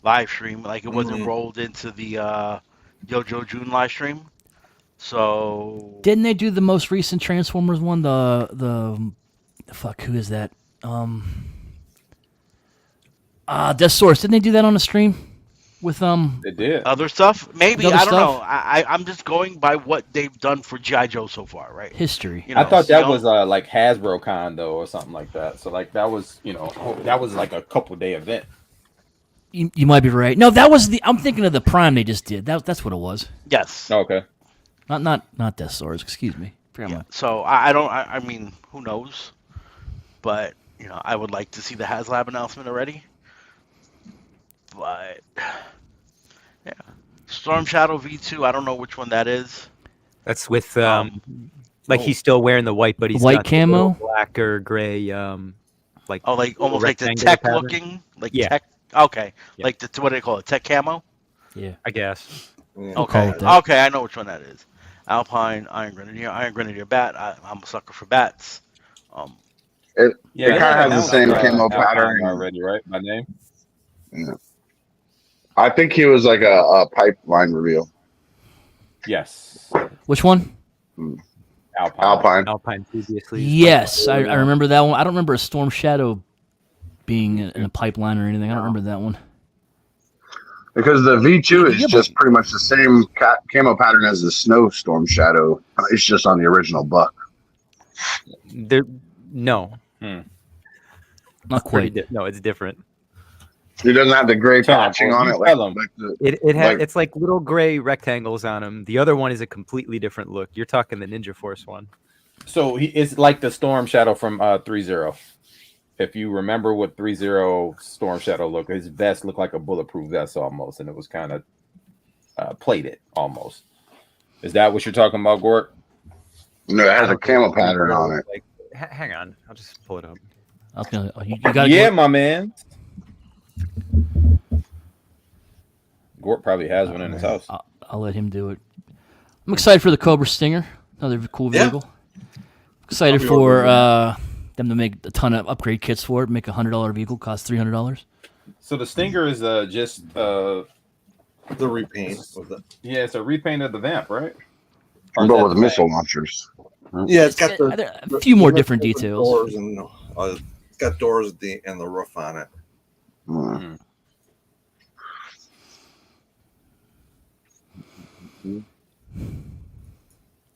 live stream. It wasn't rolled into the Yo-Jo June live stream. So didn't they do the most recent Transformers one? The fuck, who is that? Death Source. Didn't they do that on the stream? with It did. other stuff. Maybe Other I don't stuff? know. I'm just going by what they've done for GI Joe so far, right? History. I thought that was like Hasbro Con though, or something like that. So like that was that was like a couple day event. You might be right. No, that was I'm thinking of the Prime they just did. That's what it was. Yes. Okay. Not Death Stars. Excuse me. Yeah. So I don't. I mean, who knows? But I would like to see the HasLab announcement already. But yeah, Storm Shadow V2. I don't know which one that is. That's with he's still wearing the white, but he's white got camo, black or gray, like almost like the tech pattern. Looking, like tech. Okay, like what do they call it? Tech camo. Yeah, I guess. Okay, okay, I know which one that is. Alpine, Iron Grenadier bat. I'm a sucker for bats. It kind of has the same camo pattern already, right? My name. Yeah. I think he was like a pipeline reveal. Yes. Which one? Alpine previously. Yes, I remember that one. I don't remember a Storm Shadow being in a pipeline or anything. I don't remember that one. Because the V2 is just pretty much the same camo pattern as the Snowstorm Shadow. It's just on the original buck. No. Not quite. No, it's different. It doesn't have the gray patching on it. It's like little gray rectangles on them. The other one is a completely different look. You're talking the Ninja Force one. So it's like the Storm Shadow from 3-0. If you remember what 3-0 Storm Shadow looked, his vest looked like a bulletproof vest almost, and it was kind of plated almost. Is that what you're talking about, Gort? No, it has a camo pattern on it. Like, hang on, I'll just pull it up. I was gonna. You got yeah, my man. Gort probably has one in his house. I'll let him do it. I'm excited for the Cobra Stinger, another cool vehicle. Excited for them to make a ton of upgrade kits for it. Make $100 vehicle cost $300. So the Stinger is just the repaint of the. Yeah, it's a repaint of the Vamp, right? But with missile launchers. Yeah, it's got a few more different details. Doors and it's got doors and the roof on it.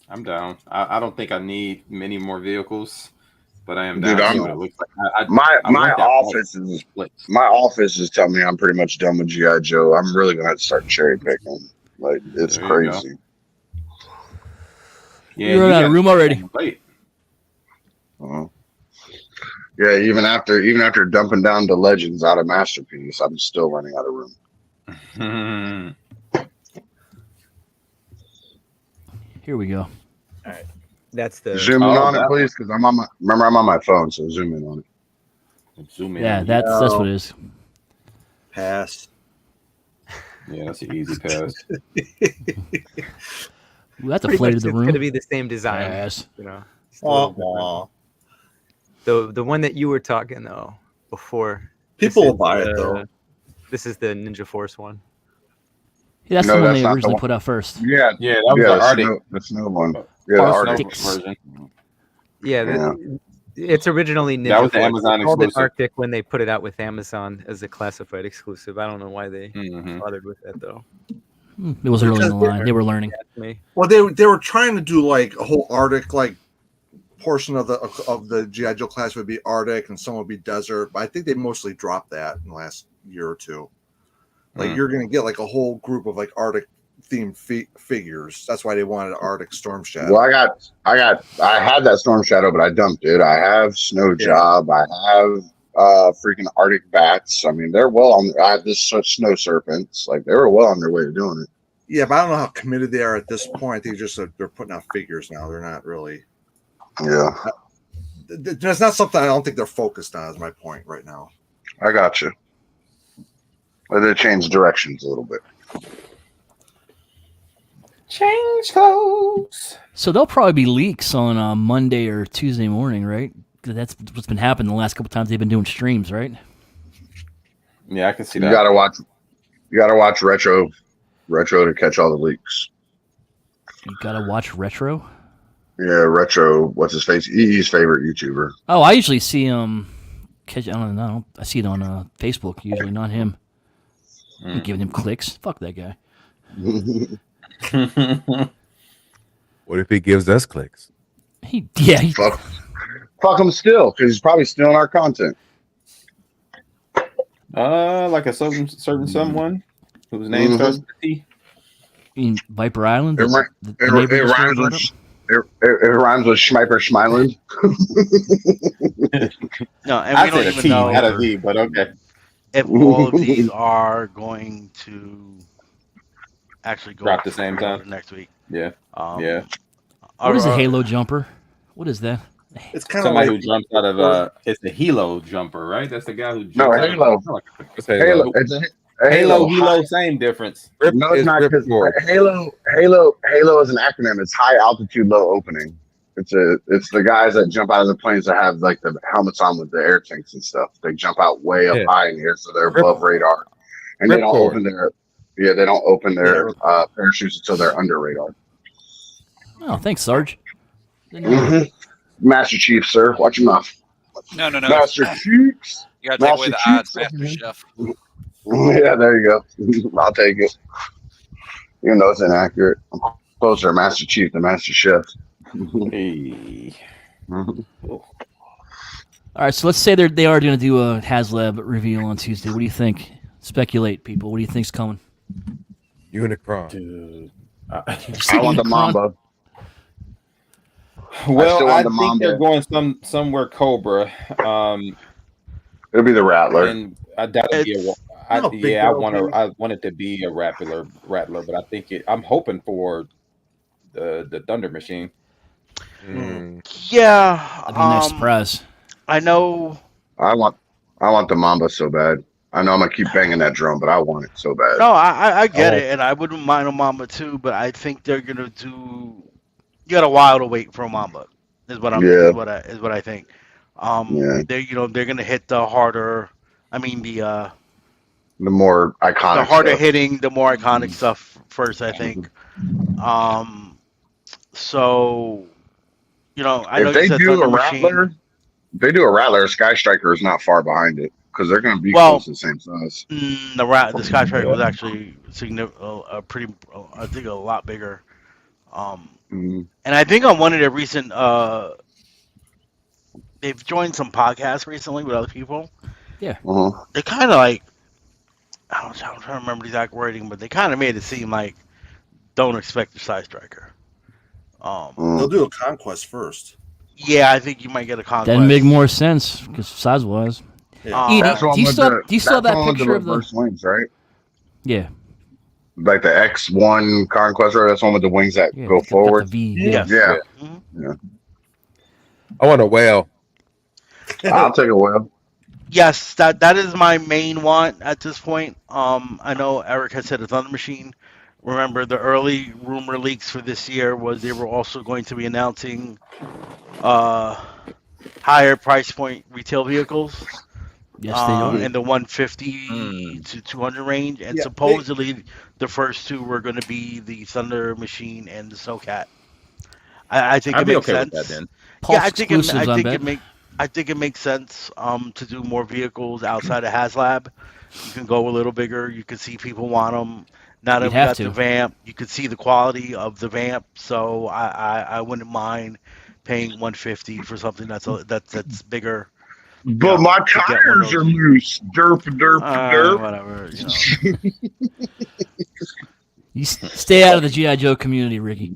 I'm down. I don't think I need many more vehicles, but I am down. Dude, my office is telling me I'm pretty much done with GI Joe. I'm really gonna have to start cherry picking. Like it's crazy. Yeah, you're out of room already. Yeah, even after dumping down the Legends out of Masterpiece, I'm still running out of room. Here we go. All right, that's the zoom in on it, please, because I'm on my phone, so zoom in on it. Zoom in. Yeah, that's what it is. Pass. Yeah, that's an easy pass. That's a flight of the room. It's going to be the same design. Yes. The one that you were talking though before. People will buy it though. This is the Ninja Force one. Yeah, that's the one they originally put out first. Yeah, that was the Arctic. The snow one. Yeah, the Arctic version. Yeah, it's originally Ninja that was the Force. Amazon they called exclusive. it Arctic when they put it out with Amazon as a classified exclusive. I don't know why they bothered with that though. It was early in the line. They were learning. Well, they were trying to do like a whole Arctic like portion of the GI Joe class would be Arctic and some would be desert, but I think they mostly dropped that in the last year or two. Like you're gonna get like a whole group of like Arctic themed figures. That's why they wanted Arctic Storm Shadow. Well, I had that Storm Shadow, but I dumped it. I have Snow Job. I have freaking Arctic Bats. I mean, they're well on. I have this Snow Serpents. Like they were well on their way to doing it. Yeah, but I don't know how committed they are at this point. I think just they're putting out figures now. They're not really. Yeah, that's not something I don't think they're focused on. Is my point right now. I got you. But they changed directions a little bit. Change clothes. So there'll probably be leaks on Monday or Tuesday morning, right? That's what's been happening the last couple times they've been doing streams, right? Yeah, I can see that. You gotta watch retro to catch all the leaks. You gotta watch retro. Yeah, retro. What's his face? EE's favorite YouTuber. Oh, I usually see catch. I don't know. I see it on Facebook usually, not him. I'm giving him clicks. Fuck that guy. What if he gives us clicks? Fuck him still, because he's probably stealing our content. Like a certain someone whose name starts with T. In Viper Island, it rhymes with Schmiper Schmeiland. No, and we don't even know not a V, but okay. If all of these are going to actually go drop the same time next week. Yeah. What is a halo jumper? What is that? It's kind somebody of who jumps out of it's the helo jumper, right? That's the guy who jumps no out halo. It's halo. It's a halo, same difference. No, it's not, because Halo is an acronym. It's high altitude, low opening. It's the guys that jump out of the planes that have like the helmets on with the air tanks and stuff. They jump out way up high in the air, so they're above radar, and they don't open their parachutes until they're under radar. Oh, thanks, Sarge. Master Chief, sir, watch your mouth. No. Master Chiefs. You gotta take away the odds, Master Chef. Yeah, there you go. I'll take it. Even though it's inaccurate, I'm closer to Master Chief than Master Chef. Hey. All right, so let's say they are going to do a HasLab reveal on Tuesday. What do you think? Speculate, people. What do you think's coming? Unicron. Dude. I want the Mamba. Well, I think they're going somewhere Cobra. It'll be the Rattler. And I doubt it'll be I want it to be a Rattler, but I think I'm hoping for the Thunder Machine. Yeah, that'd be a nice surprise. I know. I want the Mamba so bad. I know I'm gonna keep banging that drum, but I want it so bad. No, I get it, and I wouldn't mind a Mamba too, but I think they're gonna do. You got a while to wait for a Mamba. Is what I think. They're gonna hit the harder. I mean the more iconic, the harder hitting, the more iconic stuff first. I think. So, I know if they do a Rattler, Sky Striker is not far behind it because they're going to be close to the same size. The Sky Striker was actually a lot bigger. And I think on one of their recent, they've joined some podcasts recently with other people. Yeah. They kind of like, I'm trying to remember the exact wording, but they kind of made it seem like don't expect the Sky Striker. They'll do a Conquest first. Yeah, I think you might get a Conquest. That'd make more sense because size-wise. Yeah. Do you still have that picture of the wings, right? Yeah. Like the X1 Conquest, right? That's one with the wings that go forward. Yeah. I want a whale. I'll take a whale. Yes, that is my main want at this point. I know Eric has said a Thunder Machine. Remember, the early rumor leaks for this year was they were also going to be announcing higher price point retail vehicles. Yes, they are. In the 150 to 200 range, and supposedly the first two were going to be the Thunder Machine and the Snowcat. I think it makes sense. With that, then. I think it makes sense to do more vehicles outside of HasLab. You can go a little bigger. You can see people want them. Now that we got the Vamp, you could see the quality of the Vamp. So I wouldn't mind paying $150 for something that's bigger. But my tires are loose. Derp. Whatever. You stay out of the G.I. Joe community, Ricky.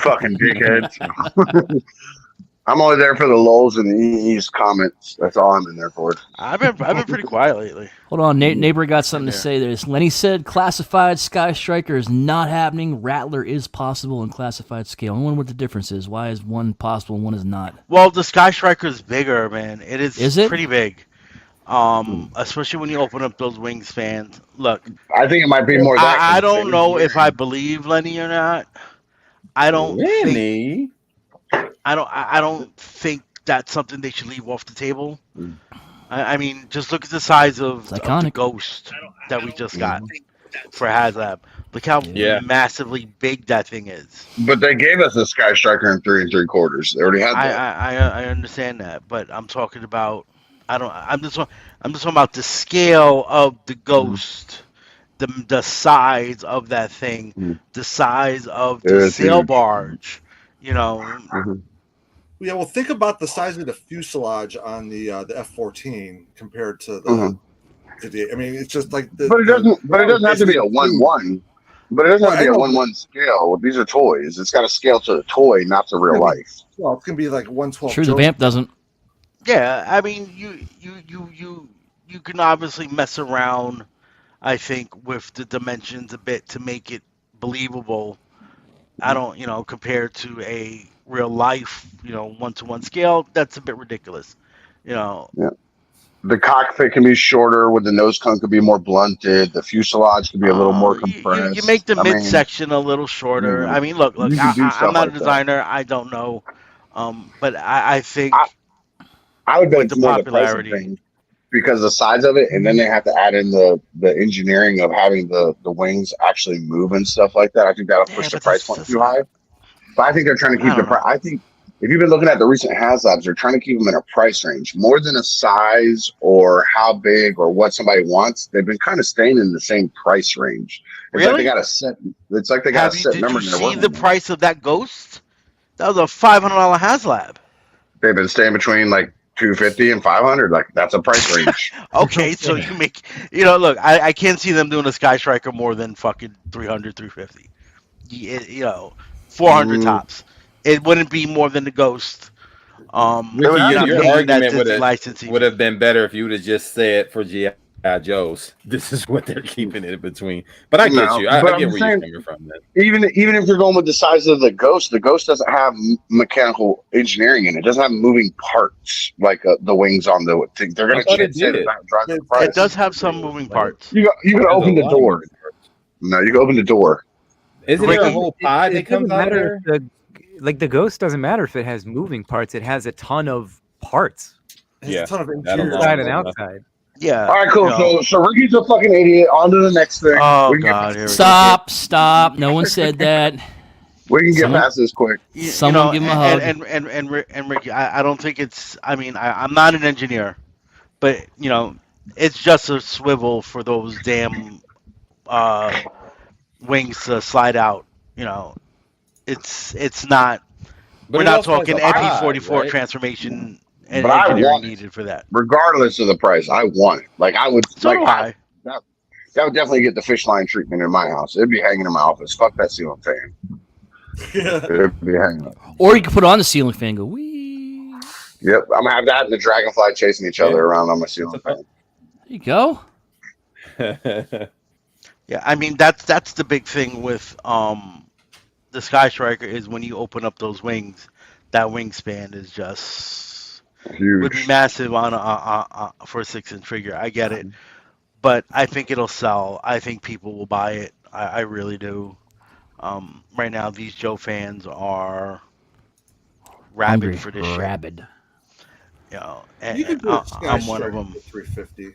Fucking dickheads. I'm only there for the lulz and the EE's comments. That's all I'm in there for. I've been pretty quiet lately. Hold on, neighbor got something to say. There's Lenny said classified Sky Striker is not happening. Rattler is possible in classified scale. I wonder what the difference is. Why is one possible and one is not? Well, the Sky Striker is bigger, man. Is it pretty big? Especially when you open up those wingspans. Look, I think it might be more. I don't know if I believe Lenny or not. I don't think that's something they should leave off the table. I mean, just look at the size of the Ghost that we just got for HasLab. Look how massively big that thing is. But they gave us a Sky Striker in 3 3/4. They already had that. I understand that, but I'm talking about. I'm just talking about the scale of the Ghost the size of that thing, the size of the It's sail huge. barge, you know. Yeah, well, think about the size of the fuselage on the F-14 compared to the. I mean, it's just like the. But it doesn't. But it doesn't have to be a basically 1-1. But it doesn't have to Right, be I a know, 1-1 scale. These are toys. It's got to scale to the toy, not to real life. Well, it's gonna be like 1/12. Sure, the vamp doesn't. Yeah, I mean, you can obviously mess around, I think, with the dimensions a bit to make it believable. I don't, compared to a real life, 1-to-1 scale, that's a bit ridiculous. Yeah. The cockpit can be shorter, with the nose cone could be more blunted. The fuselage could be a little more compressed. You make the midsection a little shorter. I mean, look, you can do I'm stuff not like a designer. I don't know, but I think I would bet with it's the more the pricing popularity. thing because the size of it, and then they have to add in the engineering of having the wings actually move and stuff like that. I think that'll push the price point too high. But I think they're trying to keep the price. I think if you've been looking at the recent HasLabs, they're trying to keep them in a price range more than a size or how big or what somebody wants. They've been kind of staying in the same price range. It's like they got a set. It's like they got a set number. Did you see the price of that Ghost? That was a $500 HasLab. They've been staying between like 250 and 500. Like that's a price range. Okay, so you make, look, I can't see them doing a Sky Striker more than fucking 300, 350. 400 tops. It wouldn't be more than the Ghost. Ricky, your argument would have been better if you would have just said for G.I. Joe's, this is what they're keeping it in between. But I get you. I get where you're coming from. Then. Even if you're going with the size of the Ghost doesn't have mechanical engineering in it. It doesn't have moving parts like the wings on the thing. They're going to keep it does have some moving parts. You can open the door. No, you can open the door. Isn't there a whole pod that comes out there? Like the Ghost doesn't matter if it has moving parts. It has a ton of parts. Yeah, a ton of inside and outside. Yeah. All right, cool. So Ricky's a fucking idiot. On to the next thing. Oh God! Stop! No one said that. We can get past this quick. Someone give him a hug. And Ricky, I don't think it's. I mean, I'm not an engineer, but it's just a swivel for those damn wings to slide out. It's not. We're not talking MP44 right? Transformation and engineering needed for that. Regardless of the price, I want it. Like I would. So that would definitely get the fish line treatment in my house. It'd be hanging in my office. Fuck that ceiling fan. It'd be hanging. Or you could put on the ceiling fan. And go wee. Yep, I'm gonna have that and the dragonfly chasing each other around on my ceiling fan. There you go. Yeah, I mean that's the big thing with the Sky Striker is when you open up those wings, that wingspan is just huge. Would be massive on for a 6-inch figure. I get it, but I think it'll sell. I think people will buy it. I really do. Right now, these Joe fans are rabid for this shit. Rabid. And you can do I'm one of them. 350.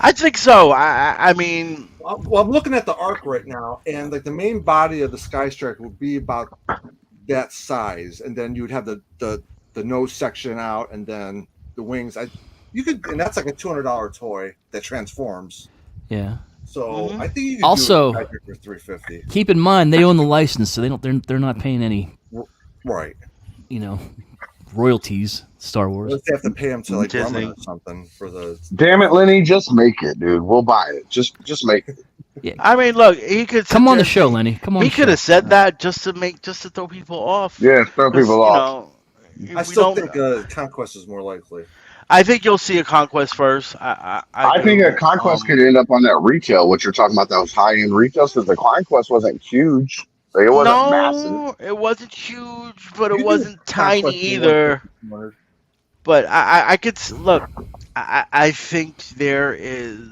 I think so. I mean, well, I'm looking at the arc right now, and like the main body of the Sky Striker would be about that size, and then you would have the nose section out, and then the wings. And that's like a $200 toy that transforms. Yeah. So I think you could also do it for 350. Keep in mind they own the license, so they're not paying any. Right. Royalties. Star Wars. Let's have to pay him to like Grumman or something for the. Damn it, Lenny! Just make it, dude. We'll buy it. Just make it. Yeah. I mean, look, he could come on the show, Lenny. Come on. He could have said that just to throw people off. Yeah, throw people off. I still think Conquest is more likely. I think you'll see a Conquest first. I think a Conquest could end up on that retail. What you're talking about, those high-end retails, because the Conquest wasn't huge. Like, it wasn't massive. It wasn't huge, but it wasn't tiny either. But I could look. I think there is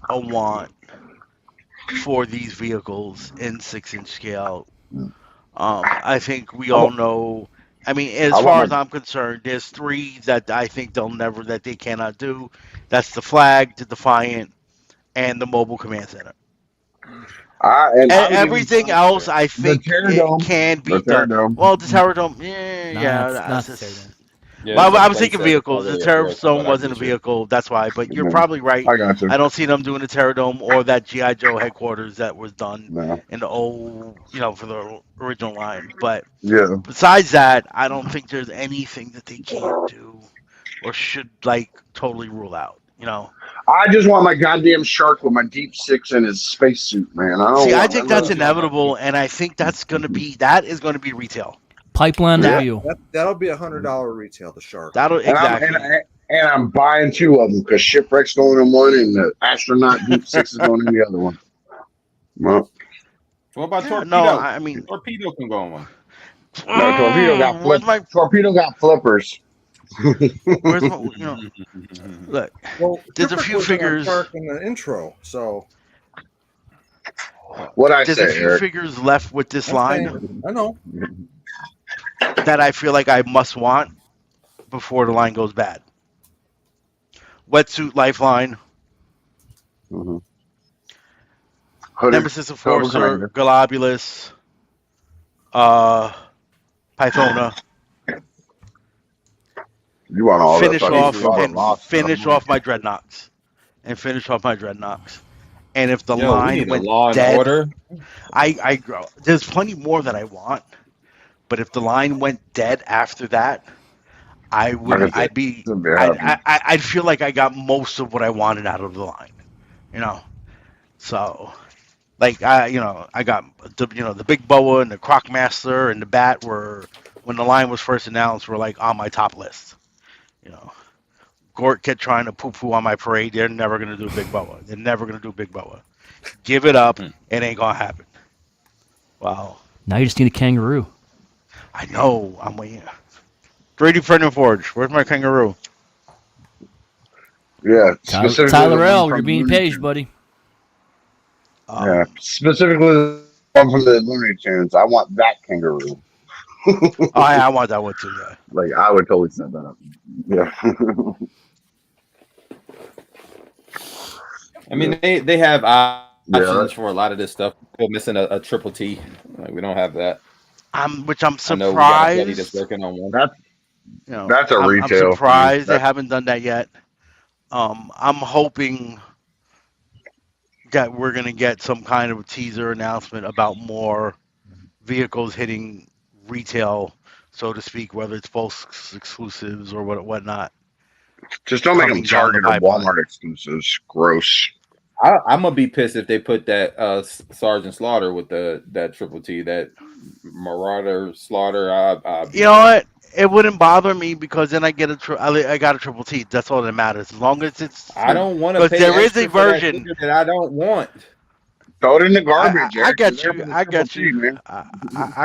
a want for these vehicles in 6-inch scale. I think we all know. I mean, as far as I'm concerned, there's 3 that I think they cannot do. That's the Flag, the Defiant, and the Mobile Command Center. And everything else, I think it can be done. Well, the Terror Dome, Yeah, well, I was thinking vehicles. The Terrordome wasn't a vehicle. That's why. But you're probably right. I got you. I don't see them doing the Terrordome or that G.I. Joe headquarters that was done in the old, for the original line. But besides that, I don't think there's anything that they can't do or should totally rule out. I just want my goddamn shark with my deep six in his spacesuit, man. I think that's inevitable, and I think that is going to be retail. Pipeline review. That'll be $100 retail. The shark. And I'm buying 2 of them because Shipwreck's going in one and the astronaut deep six is going in the other one. Well, what about Torpedo? No, I mean Torpedo can go on one. No, Torpedo got flippers. Where's my, look, there's a few figures in the intro, so there's a few figures left with this line. I know that I feel like I must want before the line goes bad. Wetsuit Lifeline, Nemesis Enforcer, Globulus, Pythona. You want all finish off my Dreadnoks. And if the line went dead, I there's plenty more that I want. But if the line went dead after that, I'd feel like I got most of what I wanted out of the line. So I got the big boa and the Crocmaster and the bat were, when the line was first announced, were on my top list. Gort kept trying to poo-poo on my parade. They're never going to do big boa. Give it up. It ain't going to happen. Wow. Now you just need a kangaroo. I know. I'm waiting. 3D printing forge. Where's my kangaroo? Yeah. Tyler L., you're being paged, buddy. Specifically one from the Looney Tunes. I want that kangaroo. I want that one too, yeah. I would totally send that up. Yeah. I mean, they have options for a lot of this stuff. We're missing a triple T. We don't have that. Which I'm surprised. I that's working on one. That's a retail. I'm surprised they haven't done that yet. I'm hoping that we're going to get some kind of a teaser announcement about more vehicles hitting retail, so to speak, whether it's Folks exclusives or whatnot. Just don't make them Target or Walmart exclusives. Gross. I'm gonna be pissed if they put that Sergeant Slaughter with that triple T, that Marauder Slaughter. You know what? It wouldn't bother me because then I got a triple T. That's all that matters. As long as it's. I don't want to pay. There is a version that I don't want. Throw it in the garbage. I get you. I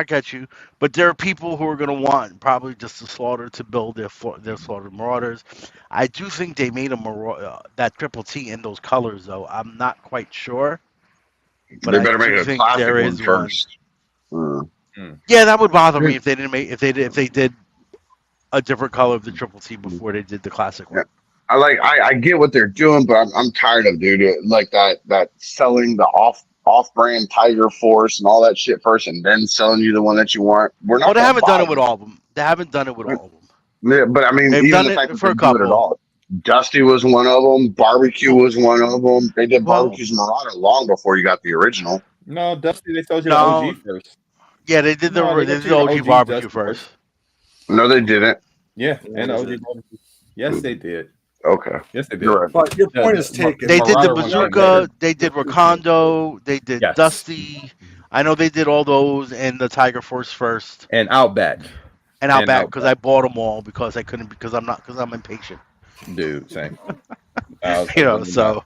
get you. But there are people who are going to want probably just the Slaughter to build their Slaughter Marauders. I do think they made that triple T in those colors, though. I'm not quite sure. But they better make a classic one first. Yeah, that would bother me if they didn't make if they did a different color of the triple T before they did the classic one. I get what they're doing, but I'm tired of that selling the off-brand Tiger Force and all that shit first, and then selling you the one that you want. We're not. They haven't done it with all of them. They haven't done it with all of them. Yeah, but I mean, they've even done it for a couple. At all. Dusty was one of them. Barbecue was one of them. They did Barbecue's Marauder long before you got the original. No, Dusty, they sold you the OG first. Yeah, they did the OG Barbecue first. No, they didn't. Yeah, and OG Barbecue. Yes, they did. Okay. Yes, they did. Right. But your point is taken. They did the Bazooka. They did Rakondo. They did Dusty. I know they did all those and the Tiger Force first. And Outback. Because I bought them all because I couldn't because I'm impatient. Dude, same. So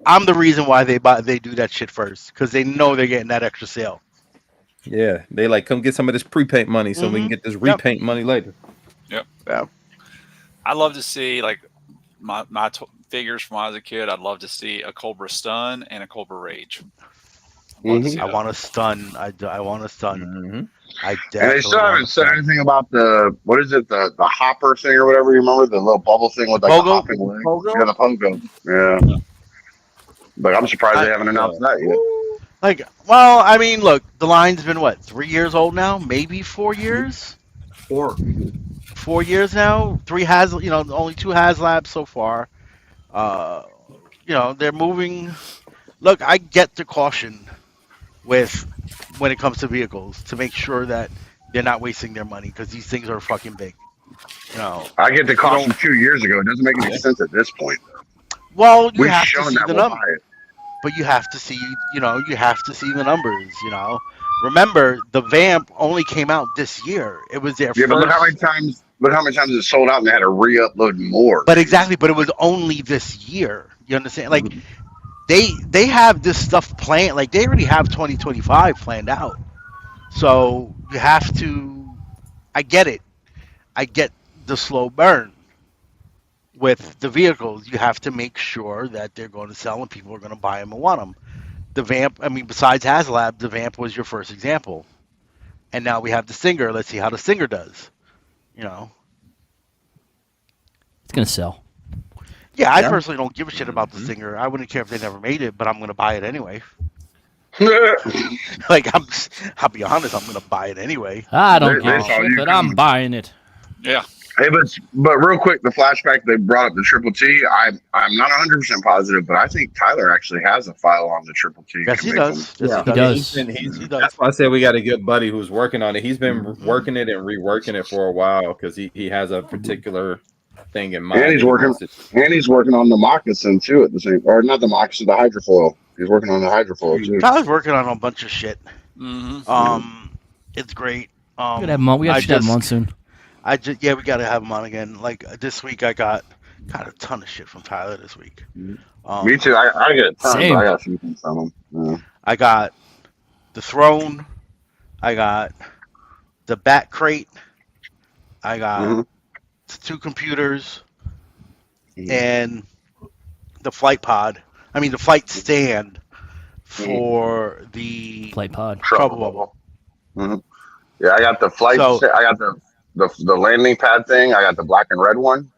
I'm the reason why they do that shit first because they know they're getting that extra sale. Yeah, they come get some of this pre-paint money so we can get this repaint money later. Yep. Yeah. I'd love to see my figures from when I was a kid. I'd love to see a Cobra Stun and a Cobra Rage. Mm-hmm. I want to stun. I want to stun. Mm-hmm. And they still haven't said anything about the the hopper thing or whatever. You remember the little bubble thing with the hopping leg? Yeah, the Pogo. Yeah. But I'm surprised they haven't announced that yet. I mean, look, the line's been 3 years old now, maybe 4 years. 4 years now. Only 2 HasLabs so far. They're moving. Look, I get the caution with when it comes to vehicles to make sure that they're not wasting their money because these things are fucking big. I get the caution 2 years ago. It doesn't make any sense at this point, though. Well, you We've have to shown see that the we'll number, buy it. but you have to see, you have to see the numbers. Remember the Vamp only came out this year. It was their first. But look how many times it sold out, and they had to re-upload more. But exactly, but it was only this year. You understand? Like they have this stuff planned. Like they already have 2025 planned out. So you have to. I get it. I get the slow burn. With the vehicles, you have to make sure that they're going to sell and people are going to buy them and want them. The Vamp, besides HasLab, the Vamp was your first example. And now we have the Stinger. Let's see how the Stinger does. It's going to sell. Yeah, I personally don't give a shit about the Stinger. I wouldn't care if they never made it, but I'm going to buy it anyway. I'll be honest, I'm going to buy it anyway. I don't give a shit, but I'm buying it. Yeah. Hey, but real quick, the flashback they brought up the Triple T. I'm not 100% positive, but I think Tyler actually has a file on the Triple T. Yes, he does. He does. He does. That's why I said we got a good buddy who's working on it. He's been working it and reworking it for a while because he has a particular thing in mind. And he's working on the moccasin too at the same, or not the moccasin, the hydrofoil. He's working on the hydrofoil too. Tyler's working on a bunch of shit. Mm-hmm. It's great. We should have him on soon. We got to have him on again. Like this week, I got a ton of shit from Tyler this week. Me too. I get a ton. But I got a few things from him. Yeah. I got the throne. I got the bat crate. I got 2 computers and the flight pod. The flight stand for the flight pod trouble bubble. Mm-hmm. Yeah, I got the flight. I got the landing pad thing. I got the black and red one,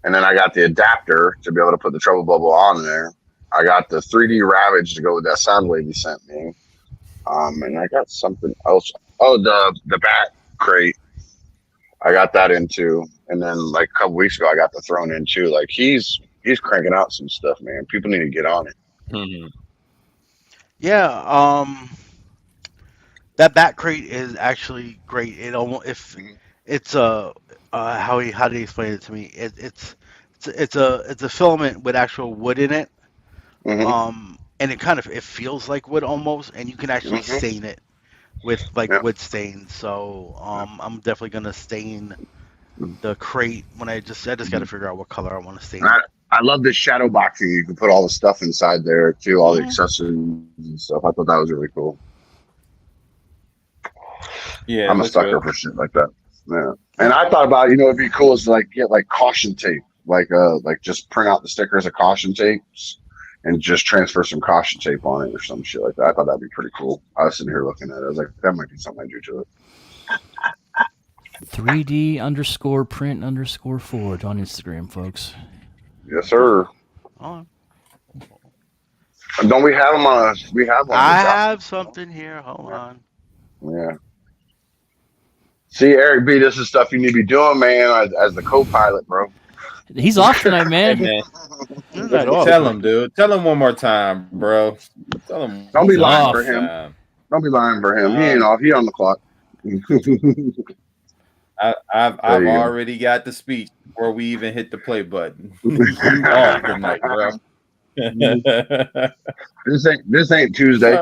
and then I got the adapter to be able to put the trouble bubble on there. I got the 3D Ravage to go with that sound wave you sent me, and I got something else. Oh, the bat crate. I got that in too, and then like a couple weeks ago, I got the throne in too. Like he's cranking out some stuff, man. People need to get on it. Mm-hmm. Yeah, that bat crate is actually great. It almost it's how did he explain it to me? It's a filament with actual wood in it, and it feels like wood almost, and you can actually stain it with wood stains. So I'm definitely gonna stain the crate when I just got to figure out what color I want to stain it. I love this shadow boxing. You can put all the stuff inside there too, all the accessories and stuff. I thought that was really cool. Yeah, I'm a sucker for shit like that. Yeah, and I thought about it'd be cool is to get caution tape, like just print out the stickers of caution tapes and just transfer some caution tape on it or some shit like that. I thought that'd be pretty cool. I was sitting here looking at it. I was like, that might be something I do to it. 3D_print_forge on Instagram, folks. Yes, sir. Don't we have them on? We have one. I have something here. Hold on. Yeah. See, Eric B, this is stuff you need to be doing, man, as the co-pilot, bro. He's off tonight, man. Hey, man. Tell him, dude. Tell him one more time, bro. Tell him. Don't be lying for him. Don't be lying for him. He ain't off. He on the clock. I've already got the speech before we even hit the play button. Off tonight, bro. This ain't Tuesday.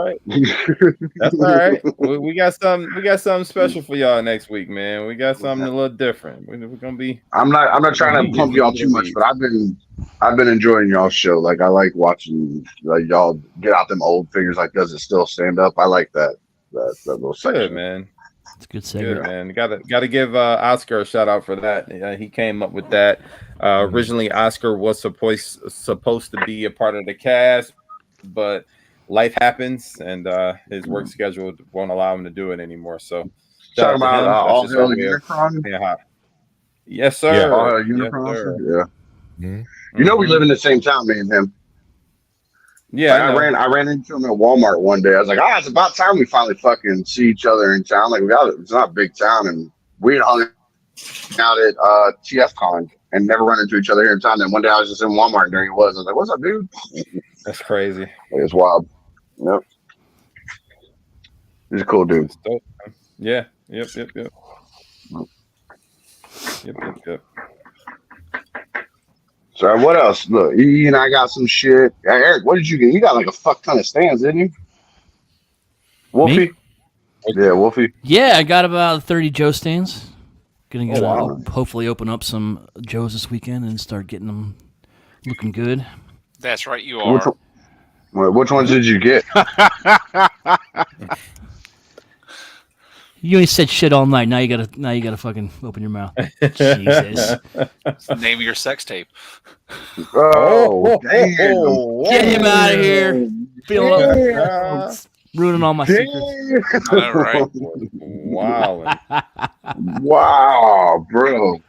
That's all right. We got something special for y'all next week, man. We got something a little different. We're gonna be. I'm not trying to pump y'all too much, but I've been enjoying y'all's show. Like I like watching y'all get out them old figures. Like, does it still stand up? I like that little section. Good, man. It's a good segment. Good, man. Got to give Oscar a shout out for that. He came up with that. Originally, Oscar was supposed to be a part of the cast, but life happens, and his work schedule won't allow him to do it anymore. So, shout out to all hail Unicron. Yeah. Yes, sir. Yeah, all hail Unicron. Yeah. Mm-hmm. We live in the same town, me and him. Yeah, I ran into him at Walmart one day. I was like, it's about time we finally fucking see each other in town. Like it's not a big town, and we had hung out at TFCon and never run into each other here in town. Then one day I was just in Walmart and there he was. I was like, "What's up, dude?" That's crazy. It was wild. Yep. He's a cool dude. Yeah. Yep. So what else? Look, E and I got some shit. Eric, what did you get? You got like a fuck ton of stands, didn't you? Wolfie? Me? Yeah, Wolfie. Yeah, I got about 30 Joe stands. Gonna wow. hopefully open up some Joes this weekend and start getting them looking good. That's right, you are. Which ones did you get? You ain't said shit all night. Now you gotta fucking open your mouth. Jesus. Name of your sex tape. Oh, damn. Get him out of here. Ruining all my secrets. All right. Wow. Wow, bro.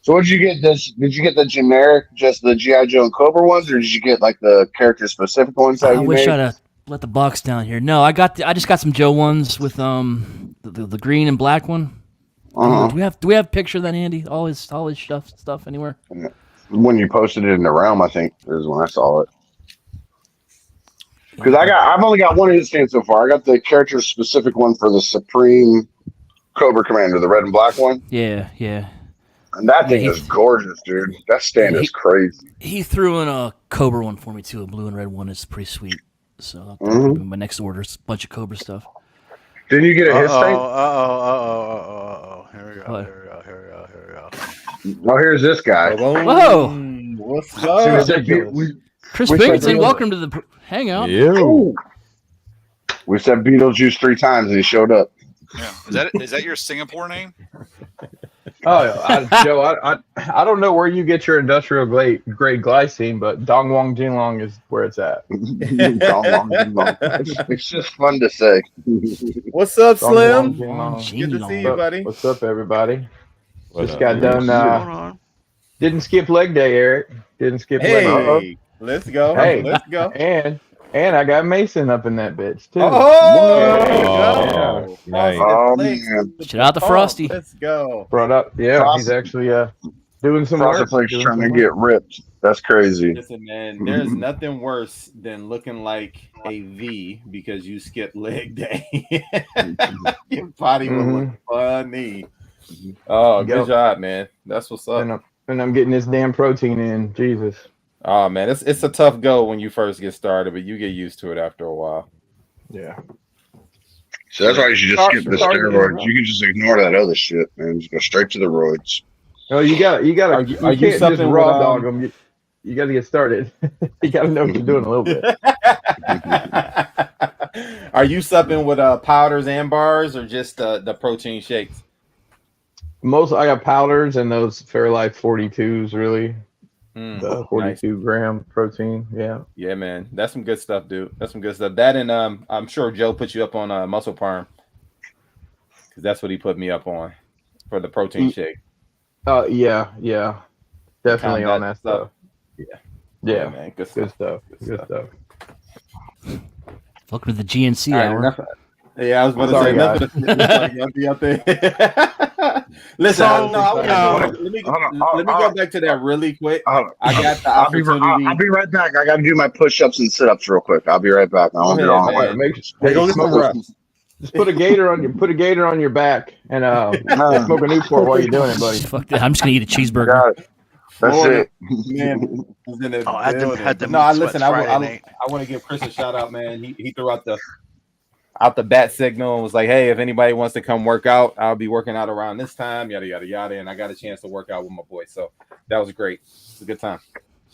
So what did you get? Did you get the generic, just the G.I. Joe and Cobra ones, or did you get like the character specific ones that I you wish made? I'd have let the box down here. No, I just got some Joe ones with the green and black one. Uh-huh. Do we have a picture of that, Andy? All his stuff anywhere? When you posted it in the realm, I think is when I saw it. Because I've only got one of his stands so far. I got the character specific one for the Supreme Cobra Commander, the red and black one. Yeah. And that thing is gorgeous, dude. That stand is crazy. He threw in a Cobra one for me too, a blue and red one. It's pretty sweet. So that'll be my next order. It's a bunch of Cobra stuff. Didn't you get a his thing? Here we go. Oh, here's this guy. Whoa! What's up? Chris Binghamton, welcome to the Hangout. We said Beetlejuice 3 times and he showed up. Yeah. Is that your Singapore name? Oh, Joe, I don't know where you get your industrial grade glycine, but Dong Wong Jinglong is where it's at. It's just fun to say. What's up, Slim? Good to see you, buddy. What's up, everybody? Just got done. Didn't skip leg day, Eric. Didn't skip leg day. Let's go. Hey, let's go. And I got Mason up in that bitch too. Nice. Man. Shout out to Frosty. Let's go. Brought up. Yeah, Frosty. he's actually doing some Frosty work. Flake's trying to get ripped. That's crazy. Listen, man, there's nothing worse than looking like a V because you skipped leg day. Your body will look funny. Oh, good job, man. That's what's up. And I'm getting this damn protein in. Jesus. Oh man, it's a tough go when you first get started, but you get used to it after a while. Yeah. So that's why you should just skip the steroids. You can just ignore that other shit, man. Just go straight to the roids. No, you can't just raw dog them. You got to get started. You got to know what you're doing a little bit. Are you supping with powders and bars or just the protein shakes? I got powders and those Fairlife 42s, really. The 42 gram protein. Yeah, man, that's some good stuff, dude. That's some good stuff. That and I'm sure Joe put you up on Muscle Parm because that's what he put me up on for the protein shake. Yeah, definitely on that stuff. Yeah, man, good stuff. Welcome to the GNC hour. Yeah, I was about to say nothing. I'll be out there. Listen, let me go back to that really quick. I got the opportunity. I'll be right back. I got to do my push-ups and sit-ups real quick. I'll be right back. Just put a gator on your back and smoke a Newport while you're doing it, buddy. Fuck that. I'm just gonna eat a cheeseburger. That's it, man. Listen. I want to give Chris a shout out, man. He threw out the bat signal and was like, hey, if anybody wants to come work out, I'll be working out around this time, yada yada yada. And I got a chance to work out with my boy, so that was great. It's a good time.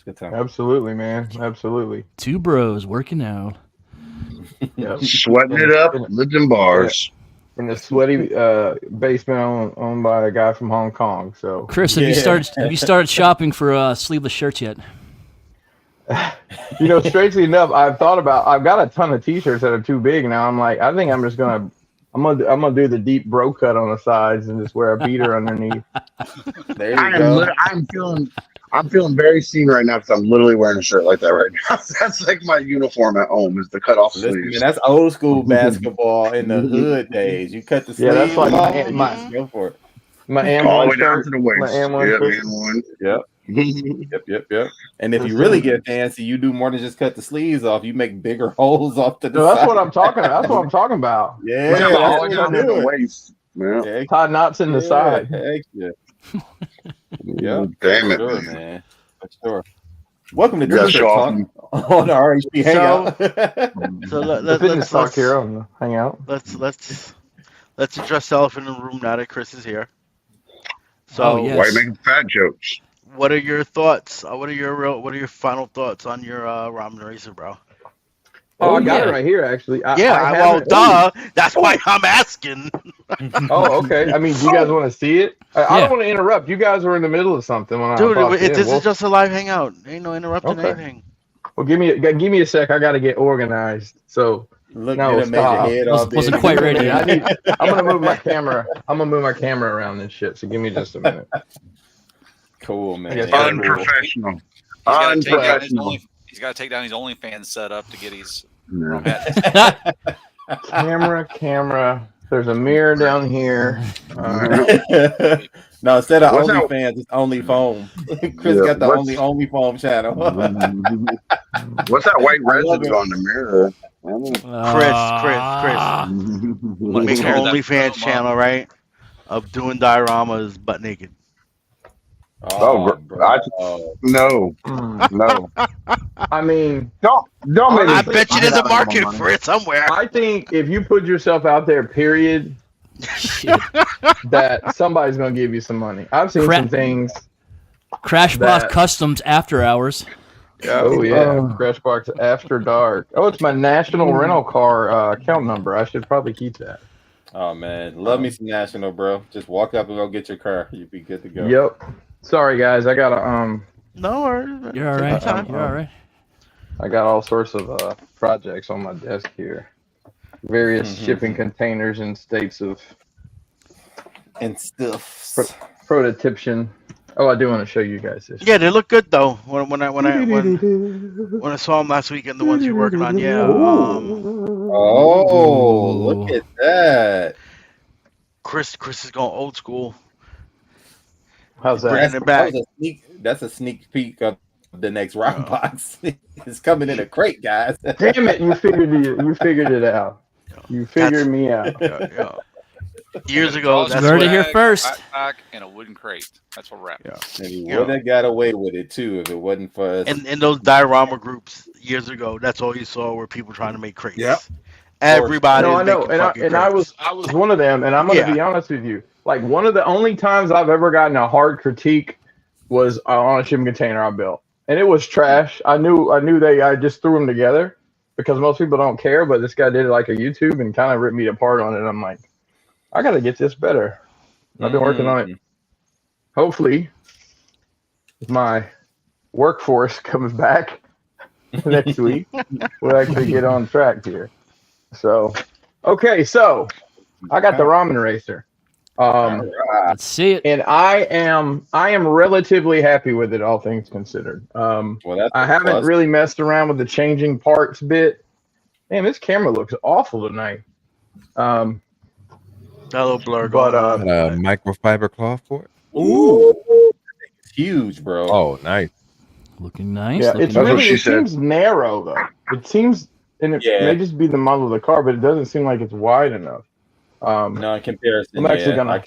Absolutely, man. Absolutely. 2 bros working out. Sweating it up, lifting bars. In the sweaty basement owned by a guy from Hong Kong. So, Chris, have you started shopping for sleeveless shirts yet? Strangely enough, I've got a ton of t-shirts that are too big now. I'm like, I think I'm gonna do the deep bro cut on the sides and just wear a beater underneath. There you go. I'm feeling very seen right now because I'm literally wearing a shirt like that right now. That's like my uniform at home is the cut off sleeves. Man, that's old school basketball in the hood days. You cut the sleeves. Yeah, that's like go for it. My M1 all the way down shirt, to the waist. my M1 Yep. And if you really get fancy, you do more than just cut the sleeves off. You make bigger holes off to the No, side. that's what I'm talking about. That's what I'm talking about. Yeah, all that's the way how down you to the do it. waist. Yeah. Tie knots in the side. Heck yeah. Yeah, Damn for it, sure, man. man. For sure. Welcome to You're Dress the Shirt show Talk on the RHP Hangout. The fitness talk here on the Hangout. Let's address the elephant in the room now that Chris is here. Oh, So yes. Why are you making fat jokes? what are your thoughts? What are your final thoughts on your ramen racer, bro? Oh, I got it right here, actually. Well, that's why I'm asking. Oh, okay. I mean, do you guys want to see it? I don't want to interrupt. You guys were in the middle of something when Dude, I this is just a live hangout. Ain't no interrupting anything. Well, give me a sec. I got to get organized. So Look no, at him, made your head all big. Wasn't quite ready. I'm gonna move my camera. I'm gonna move my camera around and shit. So give me just a minute. Cool, man. Unprofessional. He's got to take down his OnlyFans setup to get his camera. There's a mirror down here. No, instead of OnlyFans, it's Only Foam. Chris got the Only Foam channel. What's that white residue on the mirror? Chris. Make an OnlyFans channel, right? Of doing dioramas butt naked. No. I mean, don't. I bet you there's a market for it somewhere. I think if you put yourself out there, period, that somebody's gonna give you some money. I've seen some things. Crashbox Customs After Hours. Oh yeah, Crashbox After Dark. Oh, it's my national rental car account number. I should probably keep that. Oh man, love me some national, bro. Just walk up and go get your car. You'll be good to go. Yep. Sorry guys, I gotta No worries. You're all right. You're all right. I got all sorts of projects on my desk here. Various shipping containers in states of and stuff. Prototyption. Oh, I do want to show you guys this. Yeah, they look good though. When I saw them last weekend, the ones you're working on, yeah. Oh, look at that. Chris is going old school. How's that? Bringing it back. That's a sneak peek of the next rock box. It's coming in a crate, guys. Damn it! You figured it out. You figured me out. Years ago, that's heard it here first. Backpack and a wooden crate. That's what we're at. And he would have got away with it too if it wasn't for us. And in those diorama groups years ago, that's all you saw were people trying to make crates. Yep. Everybody. No, I know, and I was one of them. And I'm going to be honest with you. Like one of the only times I've ever gotten a hard critique was on a shipping container I built, and it was trash. I knew I just threw them together because most people don't care, but this guy did like a YouTube and kind of ripped me apart on it. I'm like, I got to get this better. I've been working on it. Hopefully, if my workforce comes back next week, we'll actually get on track here. So, okay, so I got the ramen racer. Let's see it. And I am relatively happy with it, all things considered. I haven't really messed around with the changing parts bit. Man, this camera looks awful tonight. That little blur going on. Microfiber cloth for it. Ooh, it's huge, bro. Oh, nice. Looking nice. Yeah, looking it seems narrow though. It seems, and it may just be the model of the car, but it doesn't seem like it's wide enough. No, in comparison, I'm actually gonna.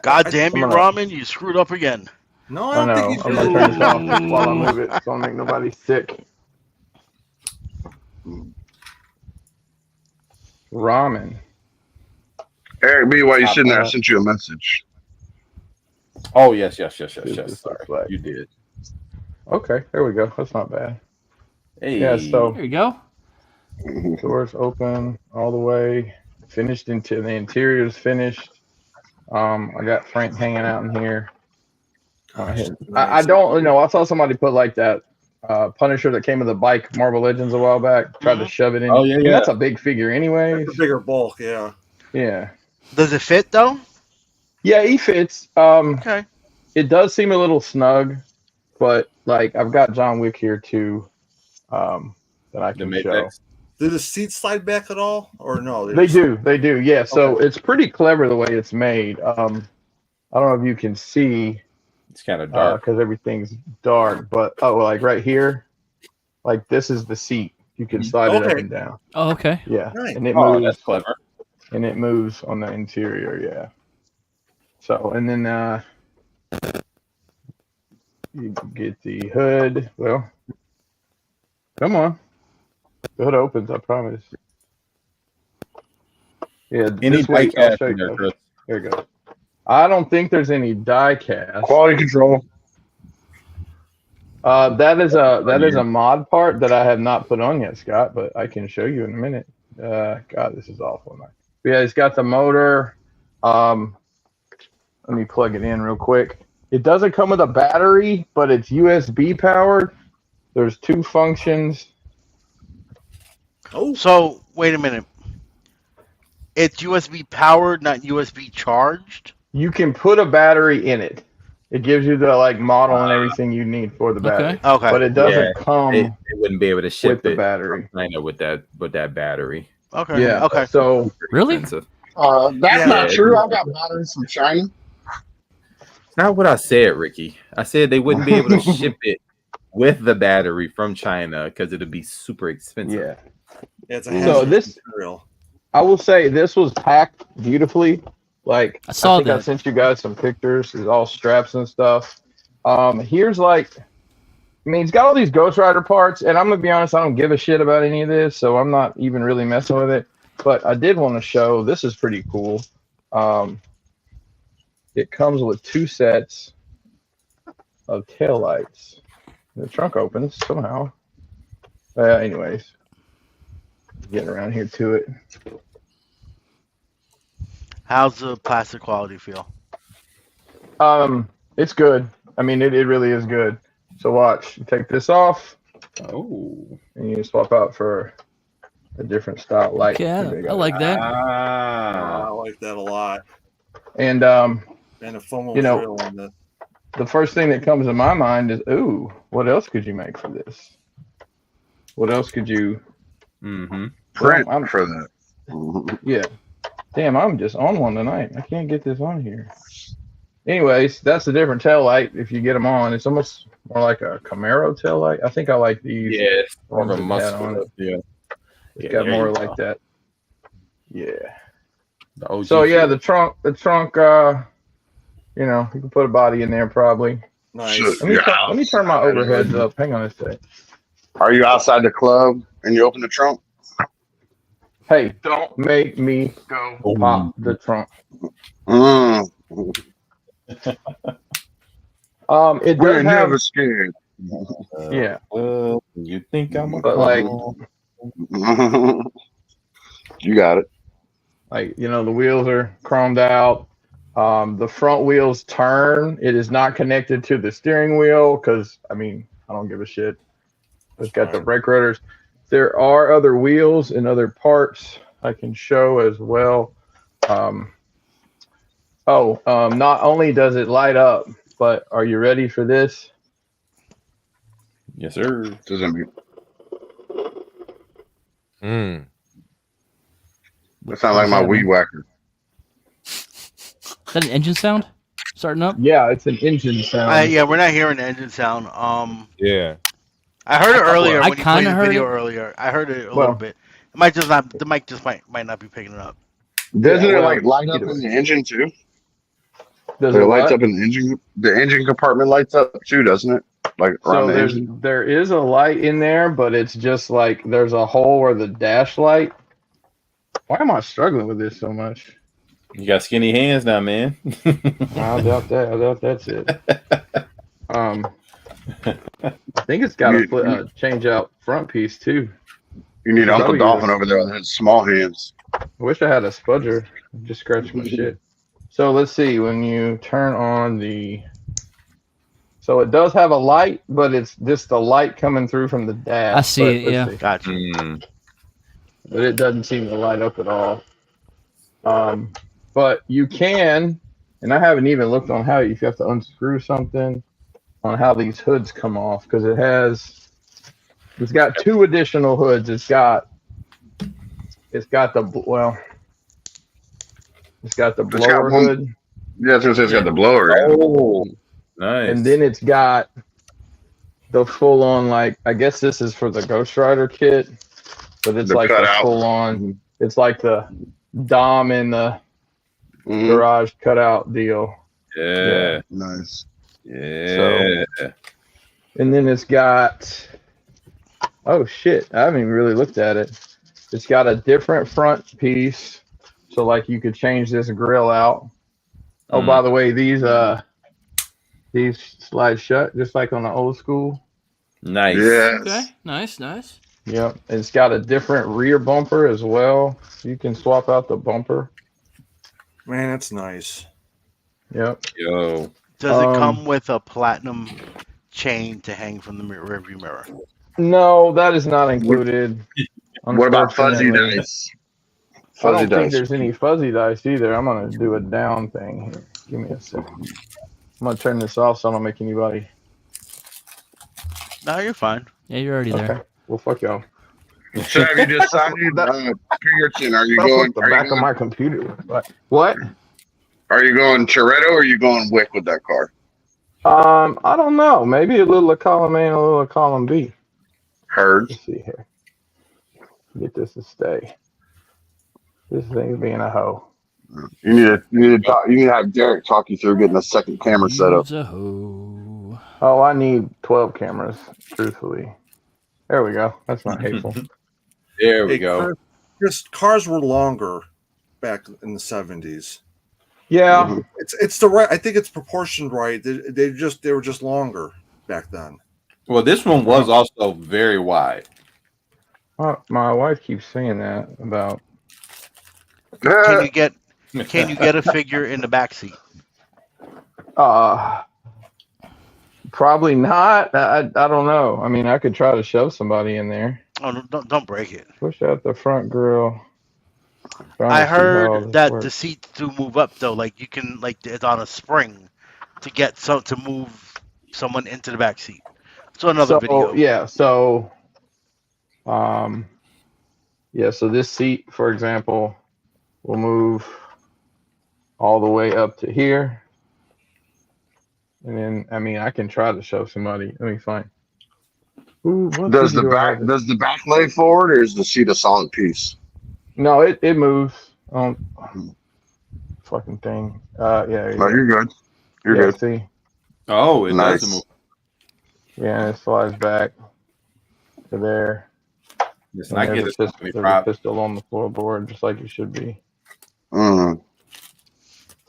God damn you, ramen! You screwed up again. No, I know. I'm gonna turn this off while I move it, so I don't make nobody sick. Ramen. Eric B, while you sitting there, I sent you a message. Oh yes. Sorry, you did. Okay, there we go. That's not bad. Hey, yeah. So there you go. Doors open all the way. Finished into the interior's finished. I got Frank hanging out in here. I don't know. I saw somebody put like that Punisher that came with the bike Marvel Legends a while back. Tried to shove it in. Oh yeah, That's a big figure anyway. It's a bigger bulk, yeah. Yeah. Does it fit though? Yeah, he fits. Okay. It does seem a little snug, but like I've got John Wick here too. That I can show. Do the seats slide back at all, or no? They do. Yeah. So it's pretty clever the way it's made. I don't know if you can see. It's kind of dark because everything's dark. But like right here, like this is the seat. You can slide it up and down. Oh, okay. Yeah, Nice. and it moves. That's clever. And it moves on the interior. Yeah. So and then you get the hood. Well, come on. The hood opens. I promise. Yeah. Any this way, die cast I'll show in there, you. Chris? There you go. I don't think there's any die cast. Quality control. That is a mod part that I have not put on yet, Scott, but I can show you in a minute. God, this is awful. But yeah, it's got the motor. Let me plug it in real quick. It doesn't come with a battery, but it's USB powered. There's 2 functions. Oh, so wait a minute. It's USB powered, not USB charged. You can put a battery in it. It gives you the model and everything you need for the battery. Okay. But it doesn't come. They wouldn't be able to ship with the it battery. from China with that battery. Okay. Yeah. Okay. So really, expensive. That's not true. I've got batteries from China. It's not what I said, Ricky. I said they wouldn't be able to ship it with the battery from China because it'd be super expensive. Yeah. It's So this material. I will say this was packed beautifully. Like I saw think I that. sent you guys some pictures. It's all straps and stuff. Here's it's got all these Ghost Rider parts, and I'm gonna be honest, I don't give a shit about any of this, so I'm not even really messing with it. But I did want to show this is pretty cool. It comes with 2 sets of taillights. The trunk opens somehow. Anyways, getting around here to it. How's the plastic quality feel? It's good. I mean, it really is good. So watch. You take this off. Oh. And you swap out for a different style light. Yeah, I like that. I like that a lot. And a foam material on the first thing that comes to my mind is, ooh, what else could you make for this? What else could you print for that? Yeah. Damn, I'm just on one tonight. I can't get this on here. Anyways, that's a different tail light if you get them on. It's almost more like a Camaro tail light. I think I like these. Yeah, it's more of a ones that had muscular. on it. Yeah. It's got more like that. Yeah. The OG So yeah, feel. the trunk, you can put a body in there probably. Nice. Let me turn my overheads up. Hang on a sec. Are you outside the club and you open the trunk? Hey, don't make me go pop the trunk. It We're does never have, scared. yeah. You think I'm a But like you got it. The wheels are chromed out. The front wheels turn. It is not connected to the steering wheel because I don't give a shit. It's got the brake rotors. There are other wheels and other parts I can show as well. Not only does it light up, but are you ready for this? Yes, sir. That sounds like my weed whacker. Is that an engine sound starting up? Yeah, it's an engine sound. Yeah, we're not hearing the engine sound. Yeah. I heard it earlier I when you played kinda the heard video it. earlier. I heard it a little bit. It might just not. The mic just might not be picking it up. Doesn't it light up in the engine too? Does it it lights what? up in the engine? The engine compartment lights up too, doesn't it? Like around the engine. There is a light in there, but it's just like there's a hole where the dash light. Why am I struggling with this so much? You got skinny hands now, man. I doubt that. I doubt that's it. I think it's got a change out front piece too. You need Uncle Dolphin over there with his small hands. I wish I had a spudger. Just scratch my shit. So let's see. When you turn on so it does have a light, but it's just the light coming through from the dash. I see it. Yeah. Gotcha. But it doesn't seem to light up at all. But you can, and I haven't even looked on how if you have to unscrew something on how these hoods come off because it's got 2 additional hoods. It's got the blower hood. Yeah, I was gonna say it's got the blower. Oh, nice. And then it's got the full on, like, I guess this is for the Ghost Rider kit, but it's like the full on. It's like the Dom in the garage cutout deal. Yeah. Nice. Yeah. So, and then it's got, oh shit, I haven't even really looked at it. It's got a different front piece, so like you could change this grill out. Oh, by the way, these slide shut just like on the old school. Nice. Yes. Okay. Nice. Yep. It's got a different rear bumper as well. You can swap out the bumper. Man, that's nice. Yep. Yo. Does it come with a platinum chain to hang from the rearview mirror? No, that is not included. What about fuzzy dice? I don't think there's any fuzzy dice either. I'm gonna do a down thing here. Give me a second. I'm gonna turn this off so I don't make anybody. No, you're fine. Yeah, you're already there. Okay. Well, fuck y'all. So have you decided, Pinkerton, are you going the back of my computer? What? Are you going Toretto or are you going Wick with that car? I don't know. Maybe a little of column A and a little of column B. Heard. Let's see here. Get this to stay. This thing's being a hoe. You need to have Derek talk you through getting a second camera set up. Oh, I need 12 cameras, truthfully. There we go. That's not hateful. There we go. Just cars were longer back in the 70s. Yeah, it's the right. I think it's proportioned right. They were just longer back then. Well, this one was also very wide. My wife keeps saying that about. Can you get a figure in the back seat? Probably not. I don't know. I mean, I could try to shove somebody in there. Oh, don't break it. Push out the front grill. I heard that the seats do move up though. Like you can, like it's on a spring to get to move someone into the back seat. So another video. Yeah. So, so this seat, for example, will move all the way up to here. And then, I mean, I can try to shove somebody. Let me find. Does the back lay forward, or is the seat a solid piece? No, it moves. Fucking thing. Yeah. You're good. You're good. See. Oh, it does move. Yeah, it slides back to there. It's not getting a pistol on the floorboard, just like it should be. I'm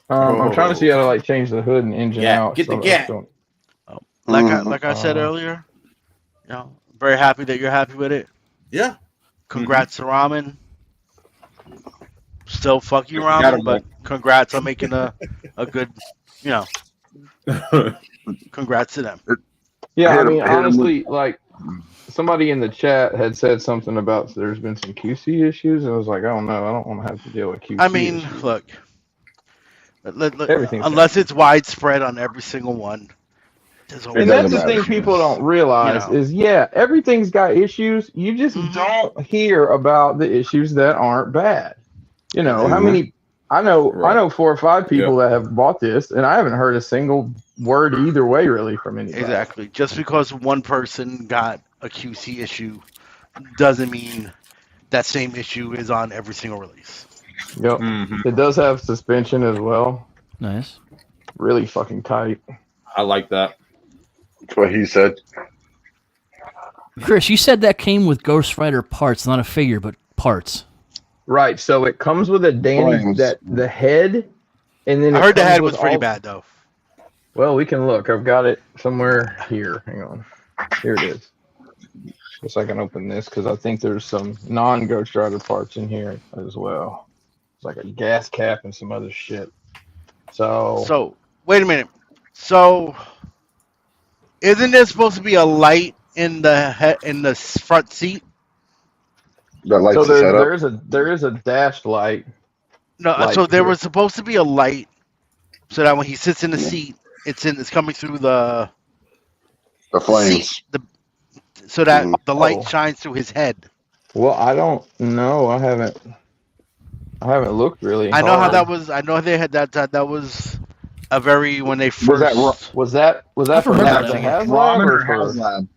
trying to see how to like change the hood and engine out. Get the gap. Like I said earlier, very happy that you're happy with it. Yeah. Congrats to Ramen. Still fuck you, Ramen, but congrats on making a good, congrats to them. Yeah, I mean, honestly, like somebody in the chat had said something about there's been some QC issues, and I was like, I don't know, I don't want to have to deal with QC. I mean, issues. look, unless it's widespread on every single one. And that's the thing people don't realize is, everything's got issues. You just don't hear about the issues that aren't bad. How many? I know 4 or 5 people that have bought this, and I haven't heard a single word either way, really, from anybody. Exactly. Just because one person got a QC issue doesn't mean that same issue is on every single release. Yep. It does have suspension as well. Nice. Really fucking tight. I like that. That's what he said. Chris, you said that came with Ghost Rider parts, not a figure, but parts. Right. So it comes with a the head, and then I heard the head was pretty bad though. Well, we can look. I've got it somewhere here. Hang on. Here it is. Guess I can open this because I think there's some non-Ghost Rider parts in here as well. It's like a gas cap and some other shit. So wait a minute. So isn't there supposed to be a light in the front seat? So there is a dash light. No, so there was supposed to be a light so that when he sits in the seat, it's coming through the flames. Seat, so that the light shines through his head. Well, I don't know. I haven't looked really. I know how that was. I know they had that was when they first was that for the HasLab Ramen or for HasLab?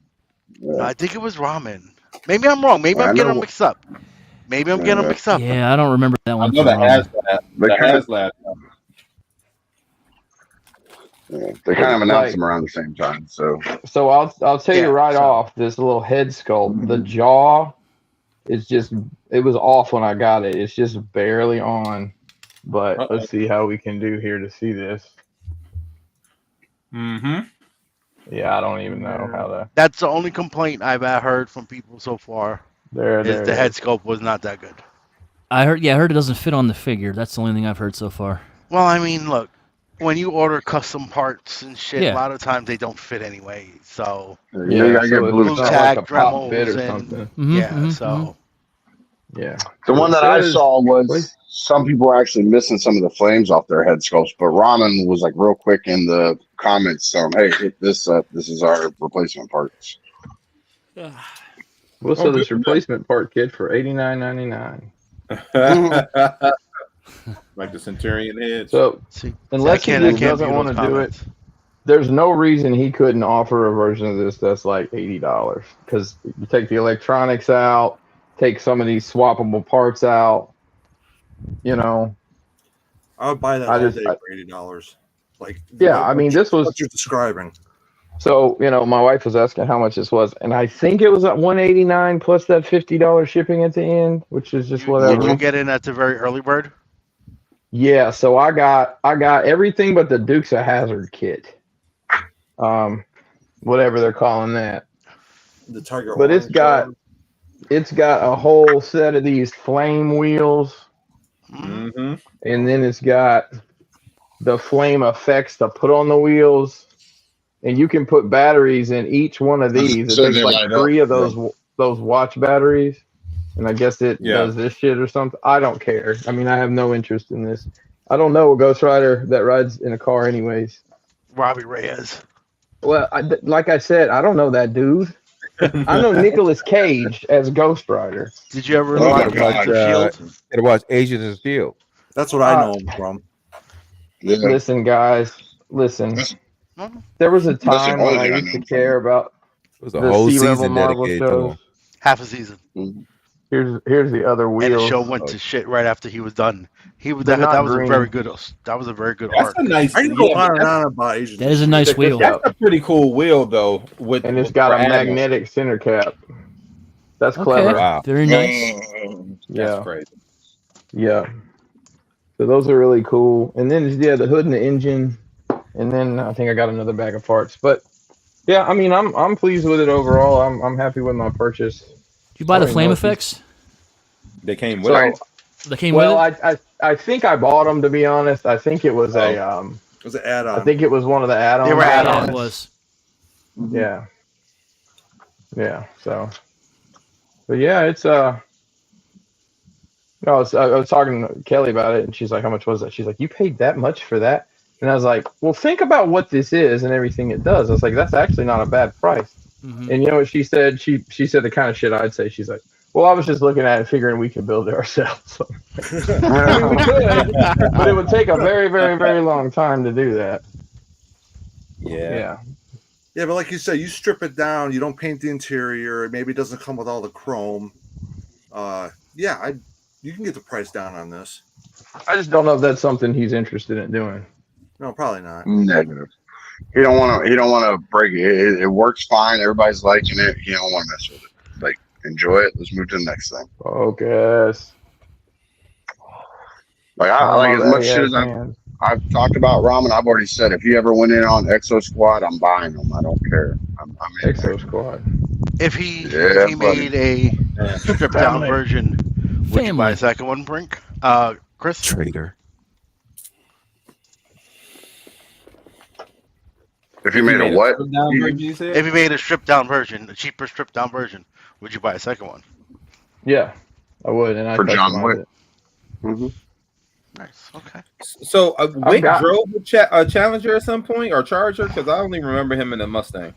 Yeah. I think it was ramen. Maybe I'm wrong. Maybe I'm getting them mixed up. Yeah, I don't remember that one. I know the HasLab. Yeah, they kind of announced them around the same time. So I'll tell you right off, this little head sculpt, the jaw is just, it was off when I got it. It's just barely on. But let's see how we can do here to see this. Mm-hmm. Yeah, I don't even know how to. That's the only complaint I've heard from people so far. The head sculpt was not that good. I heard it doesn't fit on the figure. That's the only thing I've heard so far. Well, I mean, look, when you order custom parts and shit, a lot of times they don't fit anyway. So you gotta get blue tag, like a pop bit or Dremels, something. Yeah. The one that I saw was some people were actually missing some of the flames off their head sculpts, but Ramen was like real quick in the comments saying, "Hey, this is our replacement parts." We'll sell this replacement part kit for $89.99. Like the Centurion head. So unless he doesn't want to do it, there's no reason he couldn't offer a version of this that's like $80, because you take the electronics out, take some of these swappable parts out. You know, I would buy that all day for $80. Like, I mean, this was what you're describing. So, my wife was asking how much this was, and I think it was at $189 plus that $50 shipping at the end, which is just whatever. Did you get in at the very early bird? Yeah, so I got everything but the Dukes of Hazzard kit. Whatever they're calling that. The Tiger. But it's got a whole set of these flame wheels. Mm-hmm. And then it's got the flame effects to put on the wheels. And you can put batteries in each one of these. It takes like 3 of those watch batteries. And I guess it does this shit or something. I don't care. I mean, I have no interest in this. I don't know a Ghost Rider that rides in a car anyways. Robbie Reyes. Well, like I said, I don't know that dude. I know Nicolas Cage as Ghost Rider. Did you ever watch Shield? To watch Agents of Shield. That's what I know him from. Yeah. Listen, guys. Listen. There was a time when I used to care about the whole season Marvel shows. Half a season. Here's the other wheel. And the show went to shit right after he was done. That was a very good arc. That's a nice. I can go on and on about Asian. That is a nice wheel. That's a pretty cool wheel, though. And it's got a magnetic center cap. That's clever. Wow. Very nice. That's crazy. Yeah. So those are really cool. And then the hood and the engine. And then I think I got another bag of parts. But yeah, I mean, I'm pleased with it overall. I'm happy with my purchase. Did you buy the flame effects? They came with it. They came with it? I think I bought them, to be honest. I think it was it was an add-on. I think it was one of the add-ons. They were add-ons. It was. Yeah. Yeah. So, but yeah, it's I was talking to Kelly about it, and she's like, "How much was that?" She's like, "You paid that much for that?" And I was like, "Well, think about what this is and everything it does." I was like, "That's actually not a bad price." Mm-hmm. And you know what she said? She said the kind of shit I'd say. She's like, "Well, I was just looking at it, figuring we could build it ourselves." I mean, we could, but it would take a very, very, very long time to do that. Yeah. Yeah, but like you said, you strip it down. You don't paint the interior. Maybe it doesn't come with all the chrome. You can get the price down on this. I just don't know if that's something he's interested in doing. No, probably not. Negative. He don't want to break it. It works fine. Everybody's liking it. He don't want to mess with it. Like, enjoy it. Let's move to the next thing. Focus. Like as much shit as I've talked about Ramen. I've already said if he ever went in on Exo Squad, I'm buying them. I don't care. I'm in Exo Squad. If he made a stripped down version, would you buy a second one, Brink? Chris? Trader. If he made a what? If he made a stripped down version, a cheaper stripped down version, would you buy a second one? Yeah, I would. And for John Wick. Mm-hmm. Nice. Okay. So Wick drove a Challenger at some point or Charger, because I only remember him in the Mustang.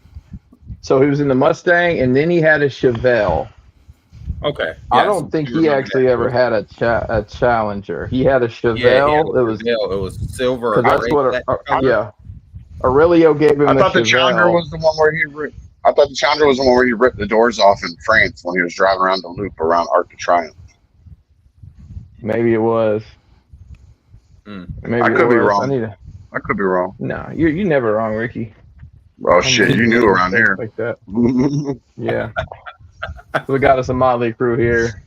So he was in the Mustang, and then he had a Chevelle. Okay. Yes. I don't think he actually ever had a Challenger. He had a Chevelle. It was silver. That's what. Aurelio gave him. I thought the Challenger was the one where he ripped. I thought the Challenger was the one where he ripped the doors off in France when he was driving around the loop around Arc de Triomphe. Maybe it was. Maybe I could be wrong. I could be wrong. No, you're never wrong, Ricky. Oh shit, you knew around here like that. Yeah. We got us a motley crew here.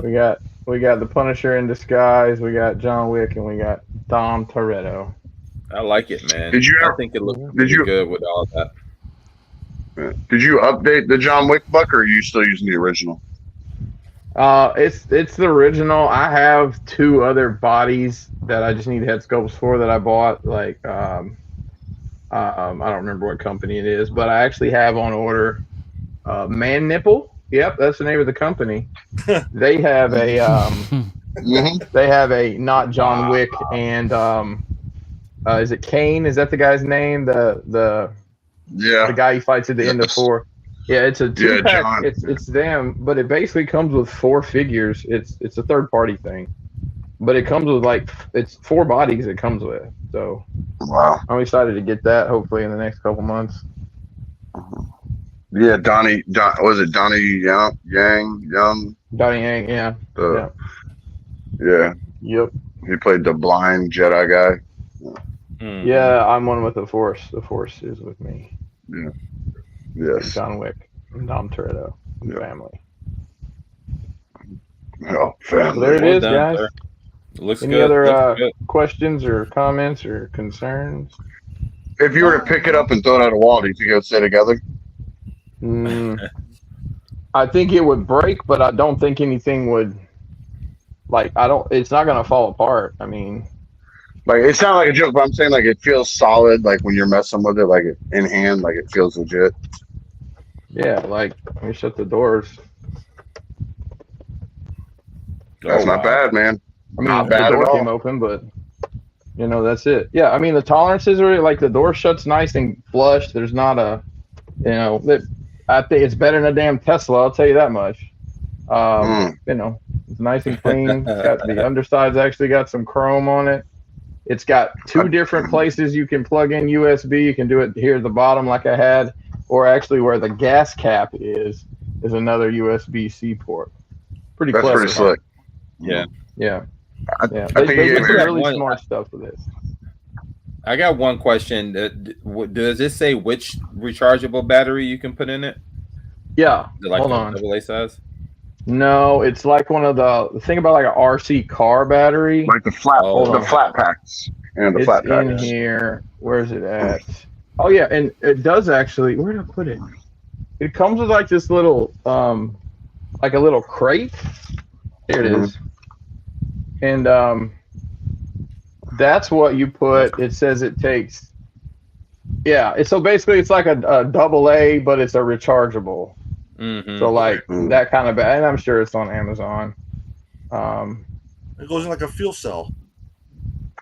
We got the Punisher in disguise. We got John Wick, and we got Dom Toretto. I like it, man. I think it looks good with all that. Did you update the John Wick buck, or are you still using the original? It's the original. I have 2 other bodies that I just need head sculpts for that I bought. Like I don't remember what company it is, but I actually have on order Man Nipple. Yep, that's the name of the company. They have a they have a not John Wick and is it Kane? Is that the guy's name? The guy he fights at the end of 4. Yeah, it's a 2-pack. It's them, but it basically comes with 4 figures. It's a third-party thing, but it comes with it's 4 bodies. It comes with. So wow, I'm excited to get that. Hopefully in the next couple months. Yeah, was it Donnie Yang? Donnie Yang, yeah. Yeah. Yep. He played the blind Jedi guy. Yeah, I'm one with the Force. The Force is with me. Yeah. Yes. John Wick and Dom Toretto and family. Oh, family. So there it is, guys. Looks Any good. other questions or comments or concerns? If you were to pick it up and throw it at a wall, do you think it would stay together? I think it would break, but I don't think anything would. It's not gonna fall apart. I mean, it sounds like a joke, but I'm saying it feels solid. Like when you're messing with it, in hand, it feels legit. Yeah, let me shut the doors. That's not bad, man. I mean, not bad the door at all. came open, but that's it. Yeah, I mean the tolerances are the door shuts nice and flush. There's not a, I think it's better than a damn Tesla. I'll tell you that much. It's nice and clean. The underside's actually got some chrome on it. It's got 2 different places you can plug in USB. You can do it here at the bottom like I had, or actually where the gas cap is another USB-C port. Pretty clever. That's pretty slick. Yeah. Yeah. I They think do really smart stuff with this. I got one question. Does this say which rechargeable battery you can put in it? Yeah. Is it Hold on. AA size? No, it's like one of the thing about a RC car battery. Like the flat packs. And the flat packs. In here. Where's it at? Oh yeah, and it does actually. Where did I put it? It comes with this little, a little crate. Here it is. And that's what you put. It says it takes. Yeah, so basically it's like a AA, but it's a rechargeable. So that kind of, and I'm sure it's on Amazon. It goes in like a fuel cell.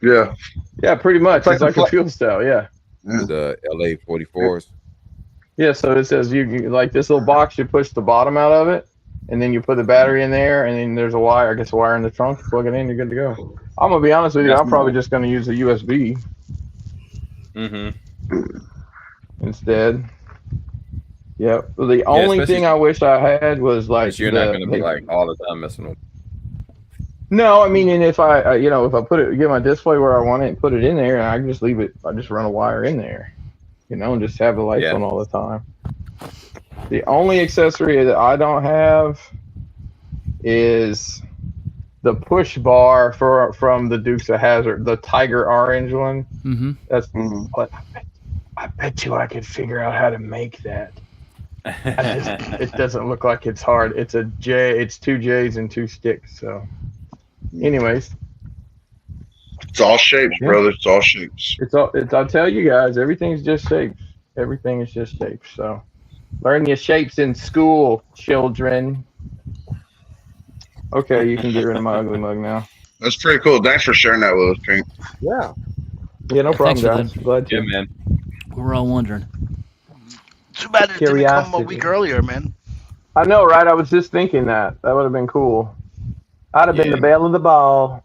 Yeah. Yeah, pretty much. It's like a fuel cell. Yeah. The LA 44s. Yeah, so it says you this little box. You push the bottom out of it, and then you put the battery in there, and then there's a wire. I guess a wire in the trunk. Plug it in. You're good to go. I'm gonna be honest with you. I'm probably just gonna use the USB. Instead. Yep. The only thing I wish I had was you're not going to be all the time messing with. No, I mean, and if I if I get my display where I want it and put it in there, and I can just leave it, I just run a wire in there, and just have the lights on all the time. The only accessory that I don't have is the push bar from the Dukes of Hazzard, the Tiger Orange one. That's but I bet you I could figure out how to make that. It doesn't look like it's hard. It's a J. It's 2 J's and 2 sticks. So, anyways, it's all shapes, brother. It's all shapes. I'll tell you guys, everything's just shapes. Everything is just shapes. So, learn your shapes in school, children. Okay, you can get rid of my ugly mug now. That's pretty cool. Thanks for sharing that with us, Pink. Yeah. Yeah, no problem, guys. Glad to. Yeah, man. We're all wondering. Too bad it didn't come a week earlier, man. I know, right? I was just thinking that would have been cool. I'd have been the belle of the ball,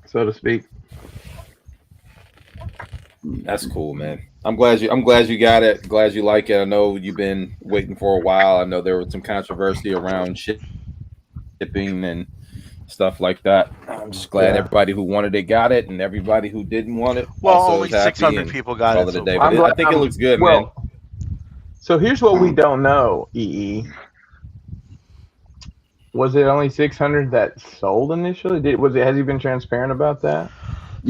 so to speak. That's cool, man. I'm glad you got it. Glad you like it. I know you've been waiting for a while. I know there was some controversy around shipping and stuff like that. I'm just glad everybody who wanted it got it, and everybody who didn't want it. Well, also only 600 people got it. So I think it looks good, man. So here's what we don't know, EE. Was it only 600 that sold initially? Has he been transparent about that?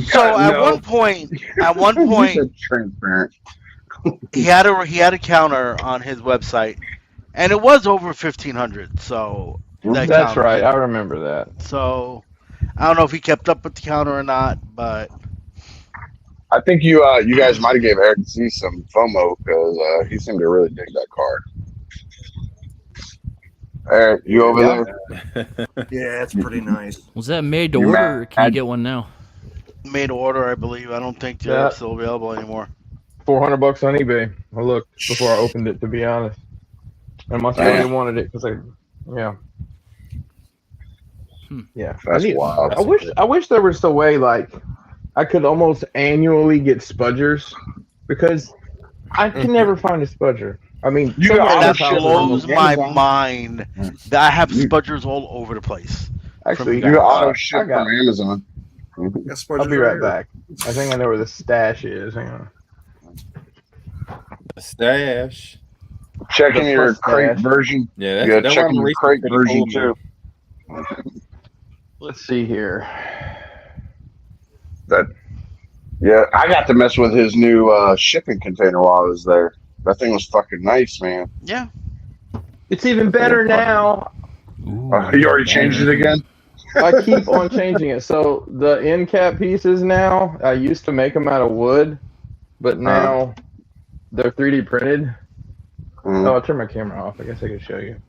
So at one point, transparent. he had a counter on his website, and it was over 1,500. So that's right. I remember that. So I don't know if he kept up with the counter or not, but I think you guys might have gave Eric C some FOMO because he seemed to really dig that car. Eric, you over there? Yeah, it's pretty nice. Was that made to order, or can you get one now? Made to order, I believe. I don't think they're still available anymore. $400 on eBay. I looked before I opened it, to be honest. I must have really wanted it because yeah. That's wild. I wish there was a way like I could almost annually get spudgers because I can never find a spudger. I mean, that blows my mind that I have spudgers all over the place. Actually, you auto ship from Amazon. I'll be right back. I think I know where the stash is. Hang on. The stash. Checking your crate version. Yeah, that's checking your crate version too. Let's see here. I got to mess with his new shipping container while I was there. That thing was fucking nice, man. Yeah. It's even better now. You already changed it again? I keep on changing it. So the end cap pieces now, I used to make them out of wood, but now they're 3D printed. Oh, I'll turn my camera off. I guess I can show you.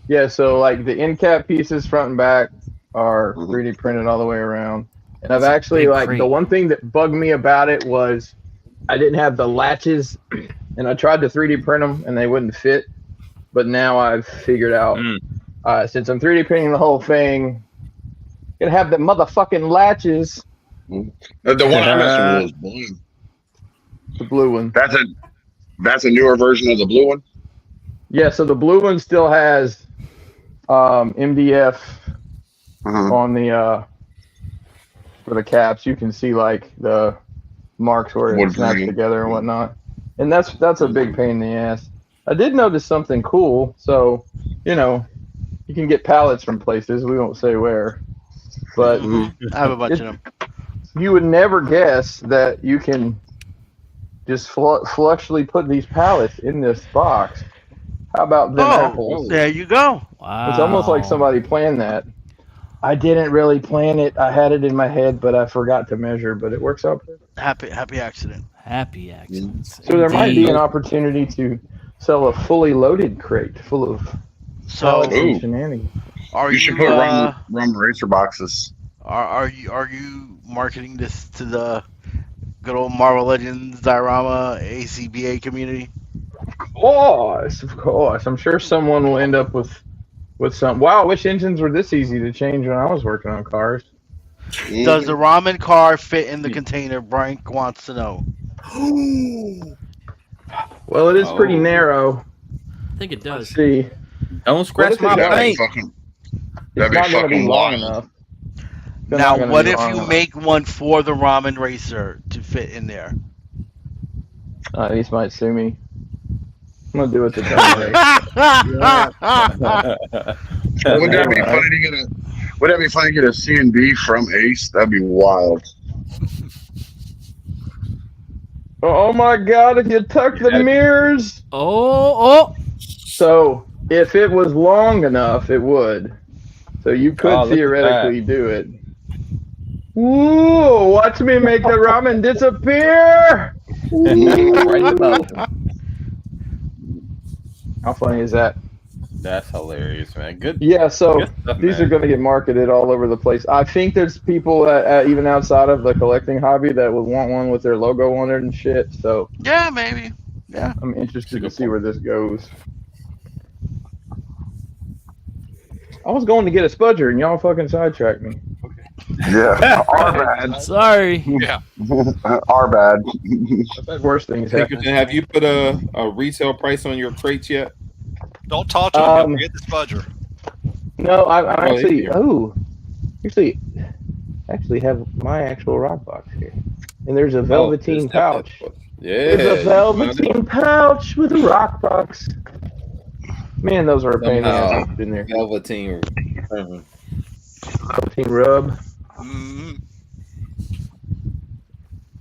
Yeah, so like the end cap pieces front and back are 3D printed all the way around. And I've actually the one thing that bugged me about it was I didn't have the latches, and I tried to 3D print them and they wouldn't fit. But now I've figured out since I'm 3D printing the whole thing, gonna have the motherfucking latches. The one I messed with was blue. The blue one. That's a newer version of the blue one. Yeah, so the blue one still has MDF on the for the caps. You can see like the marks where it snaps together and whatnot, and that's a big pain in the ass. I did notice something cool. So, you can get pallets from places. We won't say where, but I have a bunch of them. You would never guess that you can just flushly put these pallets in this box. How about them apples? There you go. Wow. It's almost like somebody planned that. I didn't really plan it. I had it in my head, but I forgot to measure. But it works out. Happy accident. Happy accident. So there might be an opportunity to sell a fully loaded crate full of shenanigans. You should put rum racer boxes. Are you marketing this to the good old Marvel Legends diorama ACBA community? Of course. I'm sure someone will end up with some. Wow, which engines were this easy to change when I was working on cars? Does the ramen car fit in the container? Frank wants to know. Well, it is pretty narrow. I think it does. Let's see. Don't scratch my paint. That'd be fucking long enough. Now, what if you make one for the ramen racer to fit in there? These might sue me. I'm gonna do it today. Wouldn't that be funny to get a? Would that be funny to get a C&B from Ace? That'd be wild. Oh my God! If you tuck the mirrors. Oh. So if it was long enough, it would. So you could theoretically do it. Whoa! Watch me make the ramen disappear. Right above. How funny is that? That's hilarious, man. Good. Yeah, so good stuff, these man. are going to get marketed all over the place. I think there's people even outside of the collecting hobby that would want one with their logo on it and shit. So yeah, maybe. Yeah, I'm interested to see where this goes. I was going to get a spudger and y'all fucking sidetracked me. Yeah, our bad. Sorry. Yeah. Our bad. I've had worse things happen. Have you put a retail price on your crates yet? Don't talk to him. He'll get the spudger. No, I actually. Oh, Actually have my actual rock box here, and there's a velveteen pouch. Yeah, there's a velveteen pouch with a rock box. Man, those are a pain in the ass in there. Velveteen rub. Mm-hmm.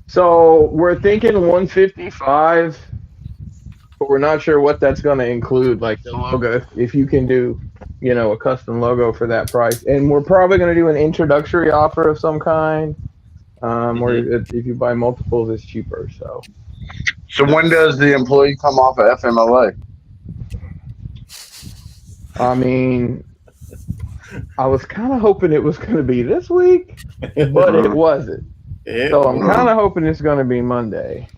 So we're thinking 155, but we're not sure what that's going to include, like the logo. If you can do, a custom logo for that price, and we're probably going to do an introductory offer of some kind. Or if you buy multiples, it's cheaper. So when does the employee come off of FMLA? I mean, I was kind of hoping it was going to be this week, but it wasn't. So I'm kind of hoping it's going to be Monday.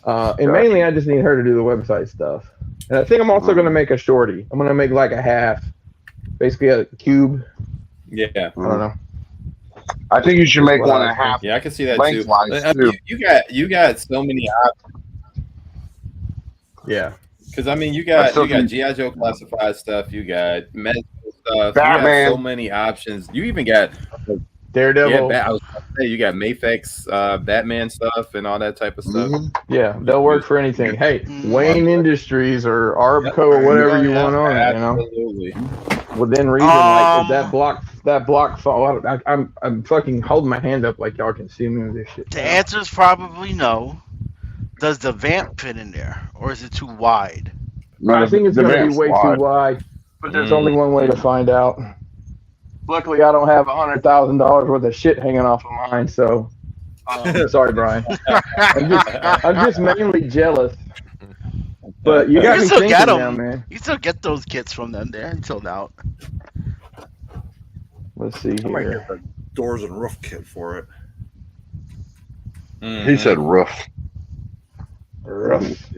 And mainly, I just need her to do the website stuff. And I think I'm also going to make a shorty. I'm going to make like a half, basically a cube. Yeah. I don't know. I think you should make one and a half. Yeah, I can see that too. You got so many options. Yeah. Because you got G.I. Joe classified stuff. You got medical stuff. Batman. You got so many options. You even got Daredevil. I was going to say you got Mafex, Batman stuff, and all that type of stuff. Yeah, they'll work for anything. Hey, Wayne Industries or Arbco or whatever you want on it. Absolutely. Within reason, like that block. I'm fucking holding my hand up like y'all can see me with this shit. The answer is probably no. Does the vamp fit in there, or is it too wide? I think it's going to be way too wide, but there's only one way to find out. Luckily, I don't have $100,000 worth of shit hanging off of mine, so sorry, Brian. I'm just mainly jealous. But you got me thinking now, man. You still get those kits from them there until now. Let's see here. I might get the doors and roof kit for it. He said roof. Roof.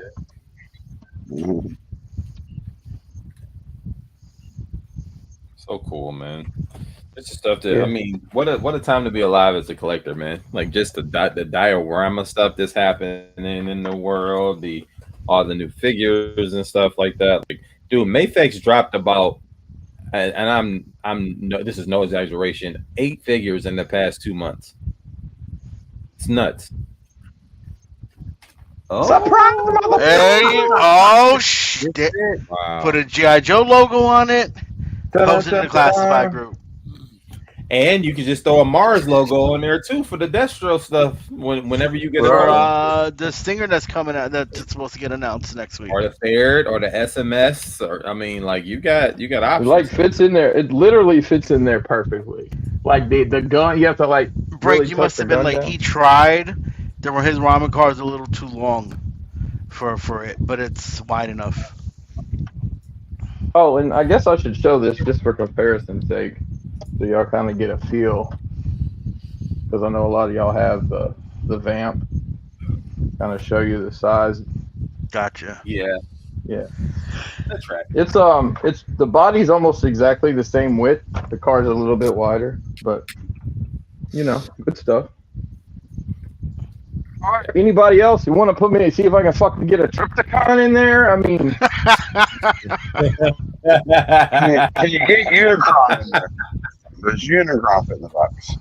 So cool, man. It's just stuff that what a time to be alive as a collector, man. Like just the diorama stuff that's happening in the world, all the new figures and stuff like that. Like, dude, Mafex dropped about, and this is no exaggeration, 8 figures in the past 2 months. It's nuts. Oh, surprise! Hey, oh shit! Wow. Put a G.I. Joe logo on it. Post it in the classified group. And you can just throw a Mars logo on there too for the Destro stuff whenever you get it. The Stinger that's coming out that's supposed to get announced next week, or the Ferret, or the SMS, or you got options. It like fits in there. It literally fits in there perfectly. Like the gun, you have to like break. Really you must have been like down. He tried. There were his ramen cars a little too long for it, but it's wide enough. Oh, and I guess I should show this just for comparison's sake, so y'all kind of get a feel. Because I know a lot of y'all have the vamp. Kind of show you the size. Gotcha. Yeah. That's right. It's the body's almost exactly the same width. The car's a little bit wider, but good stuff. All right. Anybody else? You want to put me? See if I can fucking get a Triptychon in there? I mean, can you get Unicron in there? There's Unicron in the box.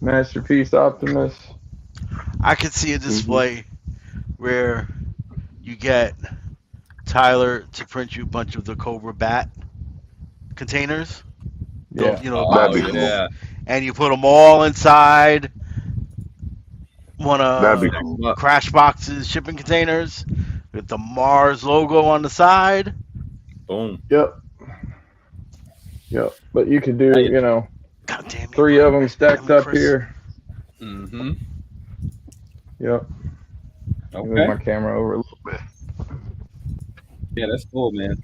Masterpiece Optimus. I could see a display where you get Tyler to print you a bunch of the Cobra Bat containers. Yeah. That'd be cool. And you put them all inside one of cool. Crash Box's shipping containers with the Mars logo on the side. Boom. Yep. But you could do, God damn 3 of them stacked up here. Mm-hmm. Yep. Okay. Move my camera over a little bit. Yeah, that's cool, man.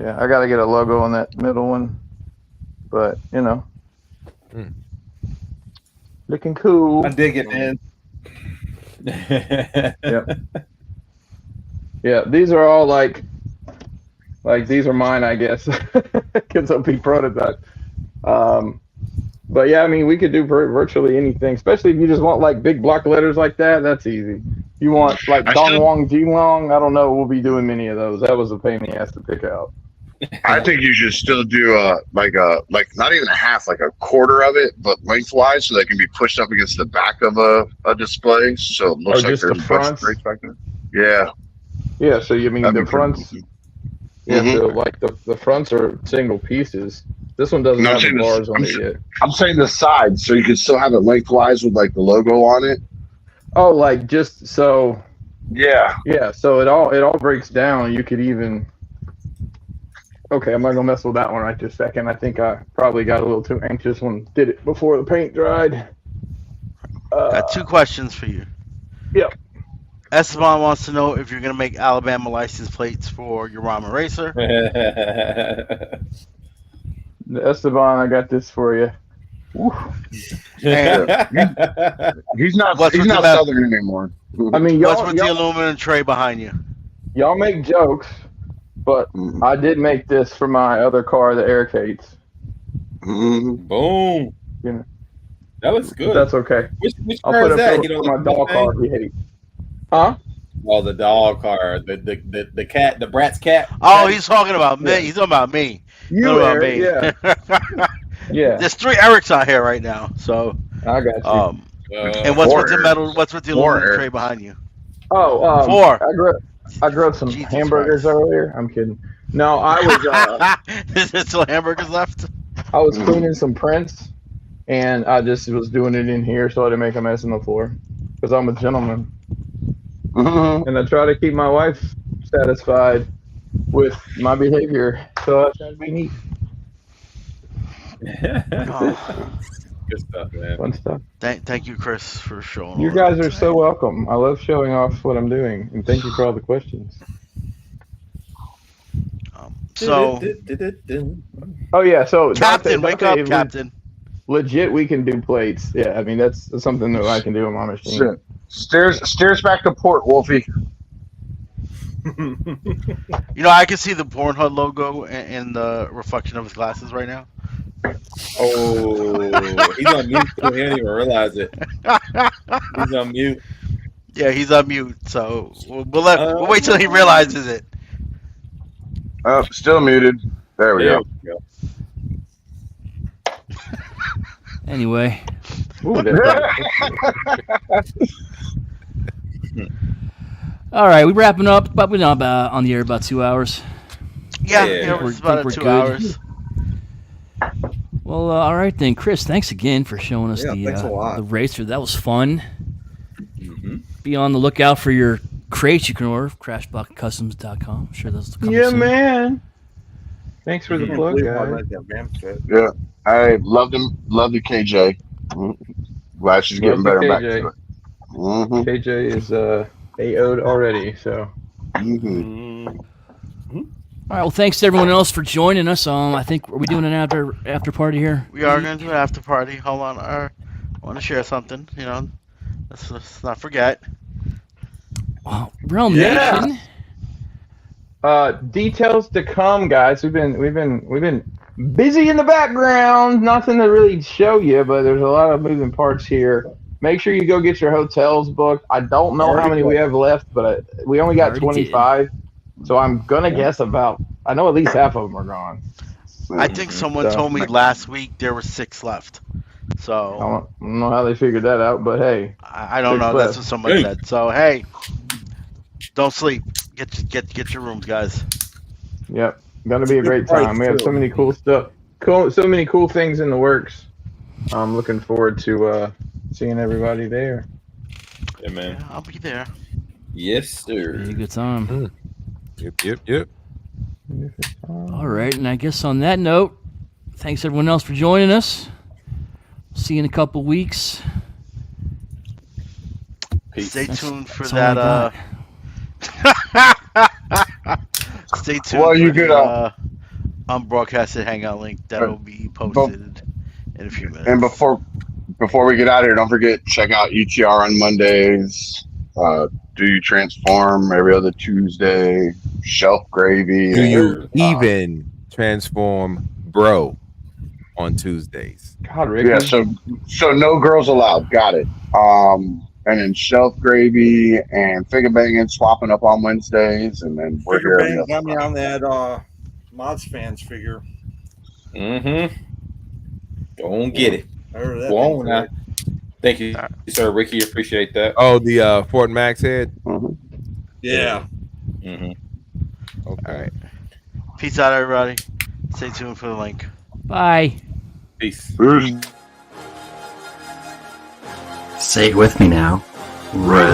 Yeah, I got to get a logo on that middle one. But, looking cool. I dig it, man. Yeah, these are all like these are mine, I guess, because they'll be prototypes. But yeah, I mean, we could do virtually anything, especially if you just want like big block letters like that. That's easy. You want like Dong Wong Jilong? I don't know. We'll be doing many of those. That was a pain in the ass to pick out. I think you should still do like not even a half, like a quarter of it, but lengthwise, so they can be pushed up against the back of a display, so it looks like there's a bunch of rates back there. Yeah. Yeah. So you mean the fronts? Yeah. So like the fronts are single pieces. This one doesn't have the bars on it yet. I'm saying the sides, so you can still have it lengthwise with like the logo on it. Oh, like just so. Yeah. Yeah. So it all breaks down. You could even. Okay, I'm not gonna mess with that one right this second. I think I probably got a little too anxious when did it before the paint dried. Got 2 questions for you. Yep. Esteban wants to know if you're gonna make Alabama license plates for your Rama Racer. Esteban, I got this for you. He's not Southern anymore. I mean, what's with the aluminum tray behind you? Y'all make jokes. But I did make this for my other car, the Aircates. Boom. That looks good. But that's okay. Which car is that? You know, my dog car he hates. Huh? Oh, the dog car. The cat, the Bratz cat. Oh, he's talking about me. Yeah. He's talking about me. You, Eric, yeah. Yeah. There's 3 Erics out here right now, so. I got you. And what's with the metal? What's with the aluminum tray behind you? Oh, 4. I grilled some hamburgers earlier. I'm kidding. No, I was. Is there still hamburgers left? I was cleaning some prints, and I just was doing it in here so I didn't make a mess on the floor, because I'm a gentleman. And I try to keep my wife satisfied with my behavior, so I try to be neat. Good stuff, man. Fun stuff. Thank you, Chris, for showing. You guys are so welcome. I love showing off what I'm doing, and thank you for all the questions. So, Captain, wake up, Captain. Legit, we can do plates. Yeah, I mean that's something that I can do on my machine. Sure. Steers back to port, Wolfie. I can see the Pornhub logo in the reflection of his glasses right now. Oh, he's on mute. He didn't even realize it. He's on mute. Yeah, he's on mute. So we'll wait till he realizes it. Oh, still muted. There we go. Anyway. Ooh, all right, we're wrapping up, but we're not on the air about 2 hours. Yeah, it's about 2 hours. Well, all right then, Chris. Thanks again for showing us the racer. That was fun. Be on the lookout for your crates you can order. CrashBuckCustoms.com. I'm sure those will come soon. Man. Thanks for the plug, guys. Yeah, I love the KJ. Glad she's getting better back to it. KJ is AO'd already, so. All right. Well, thanks to everyone else for joining us. I think are we doing an after party here? We are going to do an after party. Hold on, I want to share something. Let's not forget. Realmhattan. Details to come, guys. We've been busy in the background. Nothing to really show you, but there's a lot of moving parts here. Make sure you go get your hotels booked. I don't know how many we have left, but we only got 25. So I'm gonna guess I know at least half of them are gone. I think someone told me last week there were 6 left. So I don't know how they figured that out, but hey, I don't know. That's what someone said. So hey, don't sleep. Get your rooms, guys. Yep, gonna be a great time. We have so many cool stuff, so many cool things in the works. I'm looking forward to seeing everybody there. Yeah, man. Yeah, I'll be there. Yes, sir. Be a good time. Yep. All right, and I guess on that note, thanks everyone else for joining us. See you in a couple weeks. Peace. Stay tuned for that. Stay tuned. Well, you could unbroadcasted Hangout link that'll be posted in a few minutes. And before we get out of here, don't forget, check out UTR on Mondays. Do You Transform every other Tuesday. Shelf Gravy. Do you even transform, bro, on Tuesdays? God, Ricky. Yeah, so no girls allowed. Got it. And then Shelf Gravy and Figure Banging swapping up on Wednesdays, and then we're Figure here. Banging got me on that Mods Fans figure. Mm-hmm. Go on, get it. Go on now. Thank you, sir, Ricky. Appreciate that. Oh, the Fort Max head. Mm-hmm. Yeah. Mm-hmm. Okay. All right. Peace out, everybody. Stay tuned for the link. Bye. Peace. Say it with me now. Really?